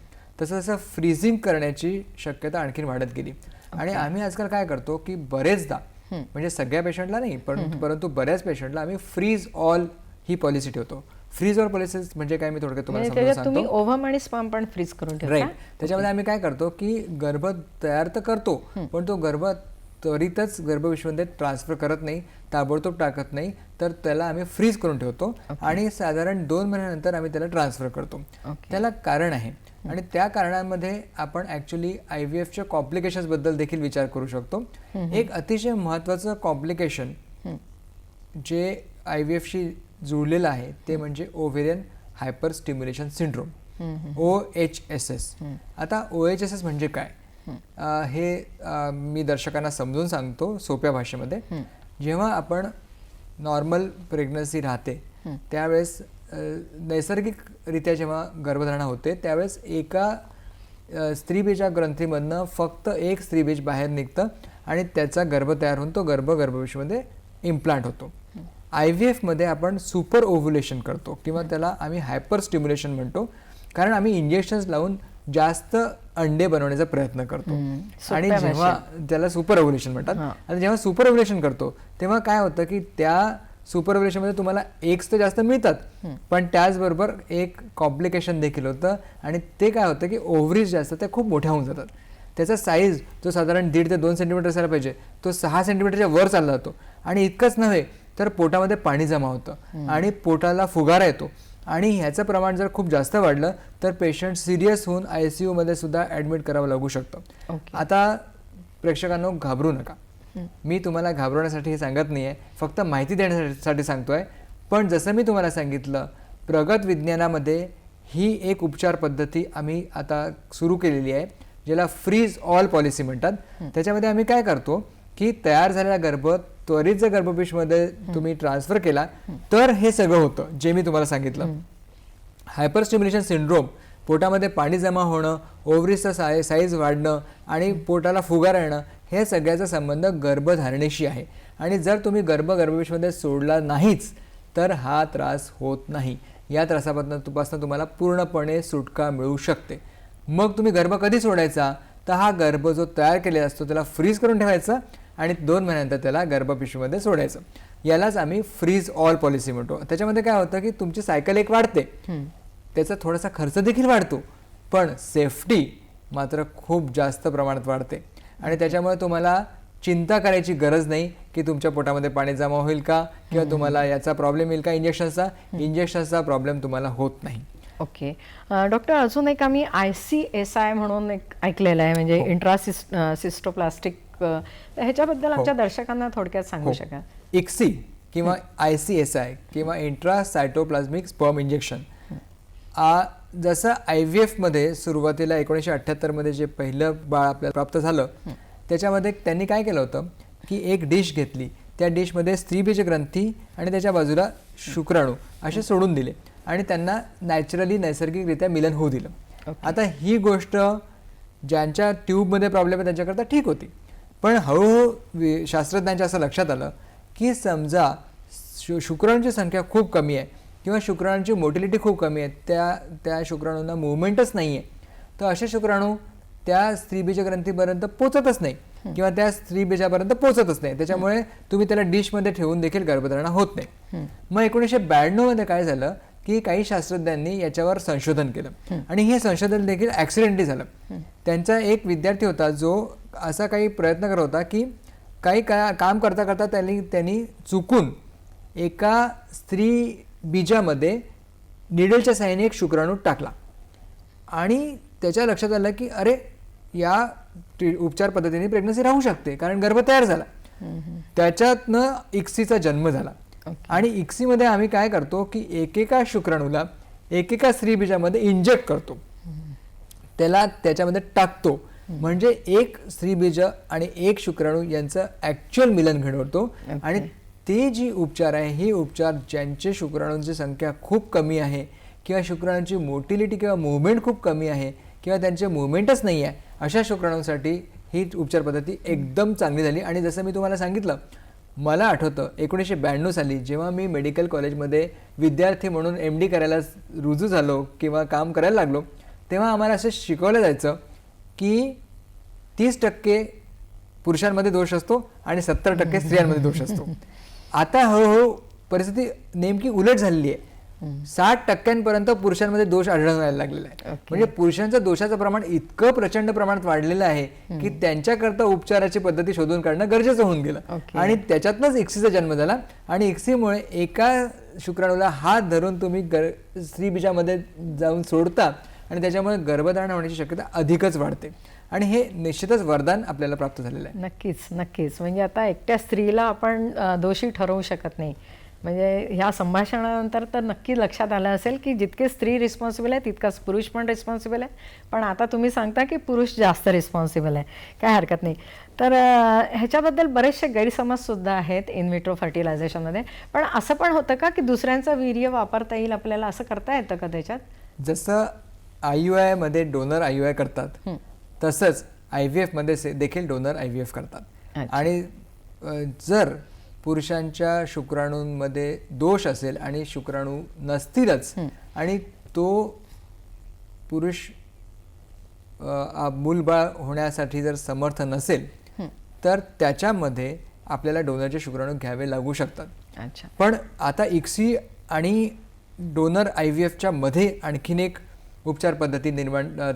तसं तसं फ्रीजिंग करण्याची शक्यता आणखीन वाढत गेली. आणि आम्ही आजकाल काय करतो की बरेचदा, म्हणजे सगळ्या पेशंटला नाही परंतु बऱ्याच पेशंटला आम्ही फ्रीज ऑल ही पॉलिसी ठेवतो. फ्रीज ऑल पॉलिसी म्हणजे काय मी थोडक्यात तुम्हाला समजावून सांगतो. तुम्ही ओव्हम आणि स्पर्म पण फ्रीज करून ठेवता. राईट. त्याच्यामध्ये आम्ही काय करतो की गर्भ तयार तर करतो, पण तो गर्भ त्वरितच गर्भपिशवीमध्ये ट्रान्सफर करत नाही, ताबडतोब टाकत नाही, तर त्याला आम्ही फ्रीज करून ठेवतो आणि साधारण 2 महिन्यानंतर आम्ही त्याला ट्रान्सफर करतो. त्याला कारण आहे आणि त्या कारणांमध्ये आपण ॲक्च्युली IVFच्या कॉम्प्लिकेशन्सबद्दल देखील विचार करू शकतो. एक अतिशय महत्त्वाचं कॉम्प्लिकेशन जे IVFशी जुळलेलं आहे ते म्हणजे ovarian hyper stimulation syndrome, OHSS. आता OHSS म्हणजे काय हे मी दर्शकांना समजून सांगतो सोप्या भाषेमध्ये. जेव्हा आपण नॉर्मल प्रेग्नन्सी राहते त्यावेळेस नैसर्गिकरित्या जेव्हा गर्भधारणा होते त्यावेळेस एका स्त्रीबीजा ग्रंथीमधनं फक्त एक स्त्रीबीज बाहेर निघतं आणि त्याचा गर्भ तयार होऊन तो गर्भपिशवीमध्ये इम्प्लांट होतो. IVFमध्ये आपण सुपर ओव्ह्युलेशन करतो किंवा त्याला आम्ही हायपर स्टिम्युलेशन म्हणतो, कारण आम्ही इंजेक्शन्स लावून जास्त अंडे बनवण्याचा प्रयत्न करतो. आणि जेव्हा त्याला सुपर ओव्ह्युलेशन म्हणतात. आणि जेव्हा सुपर ओव्ह्युलेशन करतो तेव्हा काय होतं की त्या सुपर ओव्ह्युलेशनमध्ये तुम्हाला एग्स तर जास्त मिळतात, पण त्याचबरोबर एक कॉम्प्लिकेशन देखील होतं आणि ते काय होतं की ओव्हरीज जास्त त्या खूप मोठ्या होऊन जातात. त्याचा साईज जो साधारण 1.5 ते 2 सेंटीमीटर असायला पाहिजे तो 6 सेंटीमीटरच्या वर चालला जातो. आणि इतकंच नव्हे तर पोटामध्ये पाणी जमा होतं आणि पोटाला फुगारा येतो. आणि ह्याचं प्रमाण जर खूप जास्त वाढलं तर पेशंट सिरियस होऊन ICU मध्ये सुद्धा ॲडमिट करावं लागू शकतं. आता प्रेक्षकांनो घाबरू नका, मी तुम्हाला घाबरवण्यासाठी हे सांगत नाही आहे, फक्त माहिती देण्यासाठी सांगतोय. पण जसं मी तुम्हाला सांगितलं प्रगत विज्ञानामध्ये ही एक उपचार पद्धती आम्ही आता सुरू केलेली आहे ज्याला फ्रीज ऑल पॉलिसी म्हणतात. त्याच्यामध्ये आम्ही काय करतो की तयार झालेला गर्भ त्वरित जर गर्भपिशवीमध्ये तुम्ही ट्रान्सफर केला तर हे सगळं होतं जे मी तुम्हाला सांगितलं. हायपर स्टिम्युलेशन सिंड्रोम, पोटामध्ये पाणी जमा होणं, ओव्हरीजचा साईज वाढणं आणि पोटाला फुगारा येणं, हे सगळ्याचा संबंध गर्भधारणेशी आहे. आणि जर तुम्ही गर्भपिशवीमध्ये सोडला नाहीच तर हा त्रास होत नाही. या त्रासापासून तुम्हाला पूर्णपणे सुटका मिळू शकते. मग तुम्ही गर्भ कधी सोडायचा, तर हा गर्भ जो तयार केलेला असतो त्याला फ्रीज करून ठेवायचा आणि 2 महिन्यानंतर त्याला गर्भपिशवीमध्ये सोडायचं. यालाच आम्ही फ्रीज ऑल पॉलिसी म्हणतो. त्याच्यामध्ये काय होतं की तुमची सायकल एक वाढते, त्याचा थोडासा खर्च देखील वाढतो, पण सेफ्टी मात्र खूप जास्त प्रमाणात वाढते. आणि त्याच्यामुळे तुम्हाला चिंता करायची गरज नाही की तुमच्या पोटामध्ये पाणी जमा होईल का किंवा तुम्हाला याचा प्रॉब्लेम येईल का इंजेक्शनचा प्रॉब्लेम तुम्हाला होत नाही. ओके डॉक्टर, अजून एक आम्ही ICSI म्हणून एक ऐकलेलं आहे, म्हणजे इंट्रासिस्टोप्लास्टिक, ह्याच्याबद्दल आमच्या दर्शकांना थोडक्यात सांगू शकाल? ICSI किंवा ICSI किंवा इंट्रासायटोप्लाझ्मिक स्पर्म इंजेक्शन, जसं IVFमध्ये सुरुवातीला 1978 मध्ये जे पहिलं बाळ आपल्याला प्राप्त झालं त्याच्यामध्ये त्यांनी काय केलं होतं की एक डिश घेतली, त्या डिशमध्ये स्त्रीबीज ग्रंथी आणि त्याच्या बाजूला शुक्राणू असे सोडून दिले आणि त्यांना नैसर्गिकरित्या मिलन होऊ दिलं. आता ही गोष्ट ज्यांच्या ट्यूबमध्ये प्रॉब्लेम आहे त्यांच्याकरता ठीक होती, पण हळूहळू शास्त्रज्ञांच्या असं लक्षात आलं की समजा शुक्राणूंची संख्या खूप कमी आहे किंवा शुक्राणूंची मोटिलिटी खूप कमी आहे, त्या शुक्राणूंना मुवमेंटच नाही आहे, तर असे शुक्राणू त्या स्त्रीबीज ग्रंथीपर्यंत पोचतच नाही किंवा त्या स्त्रीबीजापर्यंत पोचतच नाही. त्याच्यामुळे तुम्ही त्याला डिशमध्ये ठेवून देखील गर्भधारणा होत नाही. मग 1992 मध्ये काय झालं की काही शास्त्रज्ञांनी याच्यावर संशोधन केलं आणि हे संशोधन देखील ॲक्सिडेंटली झालं. त्यांचा एक विद्यार्थी होता जो असा काही प्रयत्न करत होता की काही काम करता करता त्यांनी चुकून एका स्त्री बीजामध्ये निडलच्या साहाय्याने एक शुक्राणू टाकला आणि त्याच्या लक्षात आलं की अरे या उपचार पद्धतीने प्रेग्नन्सी राहू शकते कारण गर्भ तयार झाला. त्याच्यातनं इक्सीचा जन्म झाला. आणि इक्सीमध्ये आम्ही काय करतो की एकेका शुक्राणूला एकेका स्त्रीबीजामध्ये इंजेक्ट करतो, त्याला त्याच्यामध्ये टाकतो, म्हणजे एक स्त्रीबीज आणि एक शुक्राणू यांचं ॲक्च्युअल मिलन घडवतो. आणि ते जी उपचार आहे ही उपचार ज्यांचे शुक्राणूंची संख्या खूप कमी आहे किंवा शुक्राणूंची मोटिलिटी किंवा मूव्हमेंट खूप कमी आहे किंवा त्यांचे मूव्हमेंटच नाही आहे अशा शुक्राणूंसाठी ही उपचार पद्धती एकदम चांगली झाली. आणि जसं मी तुम्हाला सांगितलं, मला आठवतं 1992 साली जेव्हा मी मेडिकल कॉलेजमध्ये विद्यार्थी म्हणून MD करायला रुजू झालो किंवा काम करायला लागलो, तेव्हा आम्हाला असं शिकवलं जायचं की 30% पुरुषांमध्ये दोष असतो आणि 70% स्त्रियांमध्ये दोष असतो. आता हळूहळू परिस्थिती नेमकी उलट झालेली आहे. 60% पुरुषांमध्ये दोष आढळून लागलेला आहे. म्हणजे पुरुषांचं दोषाचं प्रमाण इतकं प्रचंड प्रमाणात वाढलेलं आहे की त्यांच्याकरता उपचाराची पद्धती शोधून काढणं गरजेचं होऊन गेलं. आणि त्याच्यातनंच इक्सीचा जन्म झाला. आणि इक्सीमुळे एका शुक्राणूला हात धरून तुम्ही स्त्रीबीजामध्ये जाऊन सोडता आणि त्याच्यामुळे गर्भधारणा होण्याची शक्यता अधिकच वाढते. आणि हे निश्चितच वरदान आपल्याला प्राप्त झालेलं आहे. नक्कीच नक्कीच. म्हणजे आता एकट्या स्त्रीला आपण दोषी ठरवू शकत नाही. म्हणजे ह्या संभाषणानंतर तर नक्की लक्षात आलं असेल की जितके स्त्री रिस्पॉन्सिबल आहे तितकाच पुरुष पण रिस्पॉन्सिबल आहे. पण आता तुम्ही सांगता की पुरुष जास्त रिस्पॉन्सिबल आहे, काय हरकत नाही. तर ह्याच्याबद्दल बरेचसे गैरसमजसुद्धा आहेत इन विट्रो फर्टिलायझेशनमध्ये. पण असं पण होतं का की दुसऱ्यांचं वीर्य वापरता येईल आपल्याला, असं करता येतं का त्याच्यात? जसं IUI मध्ये डोनर IUI करतात तसंच IVF मध्ये देखील डोनर IVF करतात. आणि जर पुरुषांच्या शुक्राणूंमध्ये दोष असेल आणि शुक्राणू नसतीलच आणि तो पुरुष मूलबाळ होण्यासाठी जर समर्थ नसेल तर त्याच्यामध्ये आपल्याला डोनरचे शुक्राणू घ्यावे लागू शकतात. पण आता इक्सी आणि डोनर IVFच्या मध्ये आणखीन एक उपचार पद्धती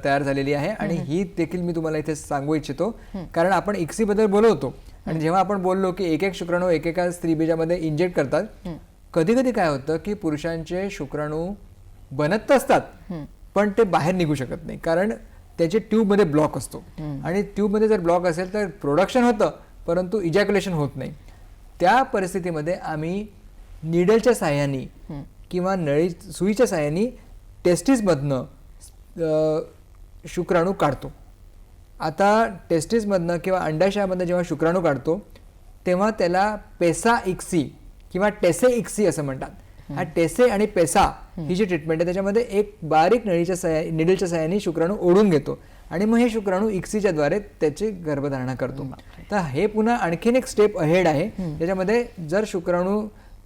तयार झालेली आहे. आणि ही देखील मी तुम्हाला इथे सांगू इच्छितो कारण आपण इक्सी बद्दल बोलवतो आणि जेव्हा आपण बोललो की एक एक शुक्राणू एकेका स्त्रीबीजामध्ये इंजेक्ट करतात, कधी कधी काय होतं की पुरुषांचे शुक्राणू बनत असतात पण ते बाहेर निघू शकत नाही कारण त्याचे ट्यूबमध्ये ब्लॉक असतो. आणि ट्यूबमध्ये जर ब्लॉक असेल तर प्रोडक्शन होतं परंतु इजॅक्युलेशन होत नाही. त्या परिस्थितीमध्ये आम्ही निडलच्या साहाय्याने किंवा सुईच्या साहाय्याने टेस्टिसमधनं शुक्राणू काढतो. आता टेस्टिसमधनं किंवा अंडाशयामधनं जेव्हा शुक्राणू काढतो तेव्हा त्याला पेसा इक्सी किंवा टेसे इक्सी असं म्हणतात. हा टेसे आणि पेसा ही जी ट्रीटमेंट आहे त्याच्यामध्ये एक बारीक निडलच्या साहाय्याने शुक्राणू ओढून घेतो आणि मग हे शुक्राणू इक्सीच्या द्वारे त्याची गर्भधारणा करतो. तर हे पुन्हा आणखीन एक स्टेप अहेड आहे त्याच्यामध्ये. जर शुक्राणू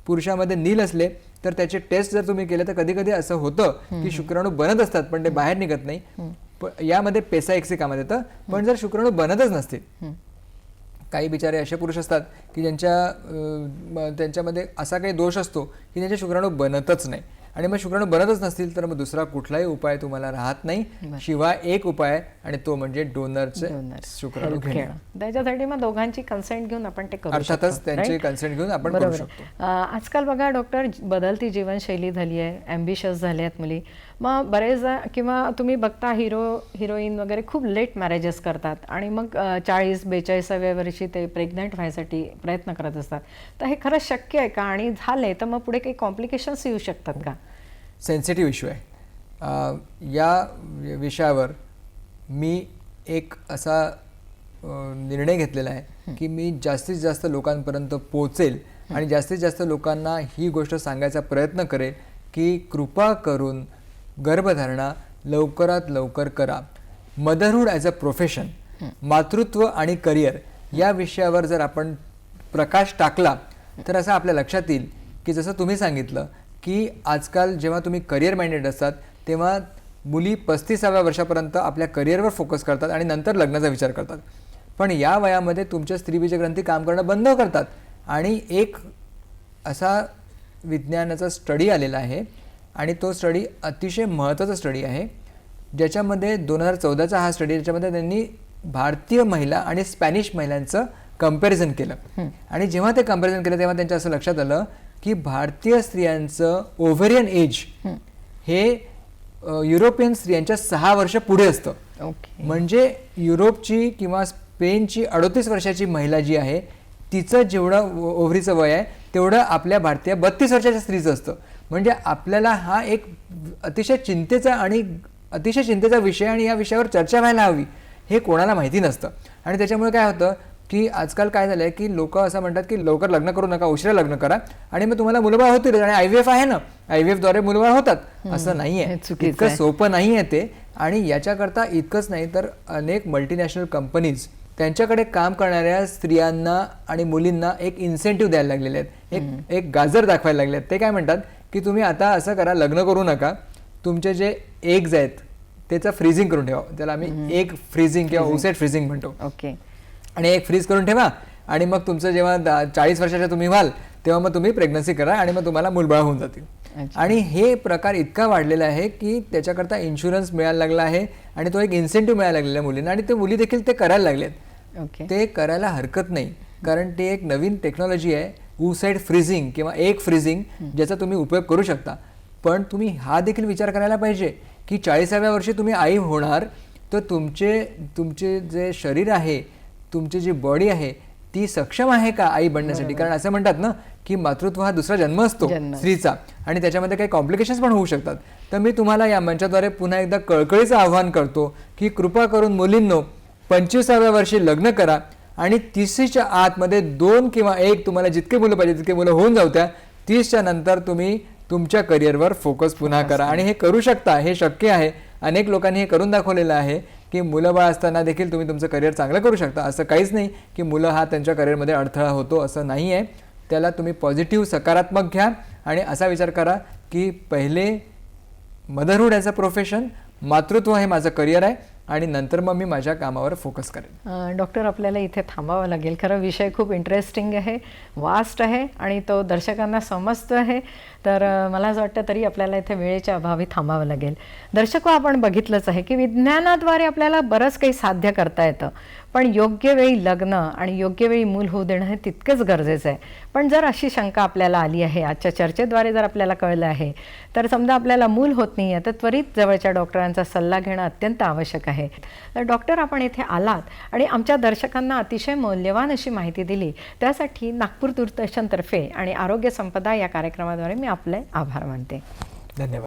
पुरुषामध्ये नील असले तर त्याचे टेस्ट जर तुम्ही केले तर कधी कधी असं होतं की शुक्राणू बनत असतात पण ते बाहेर निघत नाही. यामध्ये पेसा इक्सी कामात येतं. पण जर शुक्राणू बनतच नसतील, काही बिचारे असे पुरुष असतात की त्यांच्यामध्ये असा काही दोष असतो की त्यांचे शुक्राणू बनतच नाही. आणि मग शुक्राणू बनतच नसतील तर मग दुसरा कुठलाही उपाय तुम्हाला राहत नाही शिवाय एक उपाय आणि तो म्हणजे डोनरचे शुक्राणू घेणं. त्याच्यासाठी मग दोघांची कन्सेंट घेऊन आपण ते करू शकतो. अर्थातच त्यांची कन्सेंट घेऊन आपण करू शकतो. आजकाल बघा डॉक्टर, बदलती जीवनशैली झाली आहे, ॲम्बिशियस झाले आहेत मुली. मग बरेच किंवा तुम्ही बघता हिरोईन वगैरे खूप लेट मॅरेजेस करतात आणि मग 40-42व्या वर्षी ते प्रेग्नंट व्हायसाठी प्रयत्न करत असतात. तर हे खरंच शक्य आहे का? आणि झाले तर मग पुढे काही कॉम्प्लिकेशन्स येऊ शकतात का? सेन्सिटिव्ह इश्यू आहे. या विषयावर मी एक असा निर्णय घेतलेला आहे की मी जास्तीत जास्त लोकांपर्यंत पोहोचेल आणि जास्तीत जास्त लोकांना ही गोष्ट सांगायचा प्रयत्न करेल की कृपा करून गर्भधारणा लवकरात लवकर करा. मदरहूड ॲज अ प्रोफेशन, मातृत्व आणि करिअर या विषयावर जर आपण प्रकाश टाकला तर असं आपल्या लक्षात येईल की जसं तुम्ही सांगितलं की आजकाल जेव्हा तुम्ही करिअर माइंडेड असतात तेव्हा मुली 35व्या वर्षापर्यंत आपल्या करिअरवर फोकस करतात आणि नंतर लग्नाचा विचार करतात. पण या वयामध्ये तुमच्या स्त्रीबीज ग्रंथी काम करणं बंद करतात. आणि एक असा विज्ञानाचा स्टडी आलेला आहे आणि तो स्टडी अतिशय महत्त्वाचा स्टडी आहे ज्याच्यामध्ये 2014चा हा स्टडी, ज्याच्यामध्ये त्यांनी भारतीय महिला आणि स्पॅनिश महिलांचं कंपॅरिझन केलं. आणि जेव्हा ते कंपॅरिझन केलं तेव्हा त्यांच्या असं लक्षात आलं की भारतीय स्त्रियांचं ओव्हेरियन एज हे युरोपियन स्त्रियांच्या 6 वर्ष पुढे असतं. ओके. म्हणजे युरोपची किंवा स्पेनची 38 वर्षाची महिला जी आहे तिचं जेवढं ओव्हरीचं वय आहे तेवढं आपल्या भारतीय 32 वर्षाच्या स्त्रीचं असतं. म्हणजे आपल्याला हा एक अतिशय चिंतेचा विषय आणि या विषयावर चर्चा व्हायला हवी हे कोणाला माहिती नसतं. आणि त्याच्यामुळे काय होतं की आजकाल काय झालंय की लोक असं म्हणतात की लवकर लग्न करू नका, उशिरा लग्न करा आणि मग तुम्हाला मुलंबाळ होतील. आणि IVF आहे ना, IVF द्वारे मुलंबाळ होतात. असं नाहीये, इतकं सोपं नाहीये ते. आणि याच्याकरता इतकंच नाही तर अनेक मल्टीनॅशनल कंपनीज त्यांच्याकडे काम करणाऱ्या स्त्रियांना आणि मुलींना एक इन्सेंटिव्ह द्यायला लागलेले आहेत, एक गाजर दाखवायला लागले आहेत. ते काय म्हणतात की तुम्ही आता असं करा, लग्न करू नका, तुमचे जे एग्ज आहेत त्याचं फ्रीजिंग करून ठेवा. त्याला आम्ही एग फ्रीजिंग किंवा ओसेट फ्रीजिंग म्हणतो. ओके. आणि एक फ्रीज करून ठेवा आणि मग तुमचं जेव्हा 40 वर्षाच्या तुम्ही व्हाल तेव्हा मग तुम्ही प्रेग्नन्सी करा आणि मग तुम्हाला मुलबाळ होऊन जातील. आणि हे प्रकार इतका वाढलेला आहे की त्याच्याकरता इन्शुरन्स मिळायला लागला आहे आणि तो एक इन्सेंटिव्ह मिळायला लागलेला मुलींना आणि ते मुली देखील ते करायला लागलेत. ते करायला हरकत नाही कारण ते एक नवीन टेक्नॉलॉजी आहे, oocyte फ्रीजिंग किंवा एग फ्रीजिंग, ज्याचा तुम्ही उपयोग करू शकता. पण तुम्ही हा देखील विचार करायला पाहिजे की 40व्या वर्षी तुम्ही आई होणार तर तुमचे जे शरीर आहे, तुमची जी बॉडी आहे ती सक्षम आहे का आई बनण्यासाठी. कारण असं म्हणतात ना की मातृत्व हा दुसरा जन्म असतो स्त्रीचा आणि त्याच्यामध्ये काही कॉम्प्लिकेशन्स पण होऊ शकतात. तर मी तुम्हाला या मंचाद्वारे पुन्हा एकदा कळकळीचं आव्हान करतो की कृपा करून मुलींनो 25व्या वर्षी लग्न करा आणि 30च्या आतमध्ये 2 किंवा 1 तुम्हाला जितके मुलं पाहिजे तितके मुलं होऊन जाऊ द्या. 30च्या नंतर तुम्ही तुमच्या करिअरवर फोकस पुन्हा करा आणि हे करू शकता, हे शक्य आहे. अनेक लोकांनी हे करून दाखवलेलं आहे की मुलं बाळ असताना देखील तुम्ही तुमचं करिअर चांगलं करू शकता. असं काहीच नाही की मुलं हा त्यांच्या करिअरमध्ये अडथळा होतो, असं नाही आहे. त्याला तुम्ही पॉझिटिव्ह सकारात्मक घ्या आणि असा विचार करा की पहिले मदरहूड ॲज अ प्रोफेशन, मातृत्व हे माझं करिअर आहे आणि नंतर मग मी माझ्या कामावर फोकस करेन. डॉक्टर आपल्याला इथे थांबावं लागेल. खरं विषय खूप इंटरेस्टिंग आहे, वास्ट आहे आणि तो दर्शकांना समजतो आहे. तर मला असं वाटतं तरी आपल्याला इथे वेळेच्या अभावी थांबावं लागेल. दर्शको, आपण बघितलंच आहे की विज्ञानाद्वारे आपल्याला बरंच काही साध्य करता येतं, पण योग्य वेळी लग्न आणि योग्य वेळी मूल होऊ देणं हे तितकंच गरजेचं आहे. पण जर अशी शंका आपल्याला आली आहे, आजच्या चर्चेद्वारे जर आपल्याला कळलं आहे, तर समजा आपल्याला मूल होत नाही आहे तर त्वरित जवळच्या डॉक्टरांचा सल्ला घेणं अत्यंत आवश्यक आहे. तर डॉक्टर, आपण इथे आलात आणि आमच्या दर्शकांना अतिशय मौल्यवान अशी माहिती दिली, त्यासाठी नागपूर दूरदर्शनतर्फे आणि आरोग्य संपदा या कार्यक्रमाद्वारे मी आपले आभार मानते. धन्यवाद.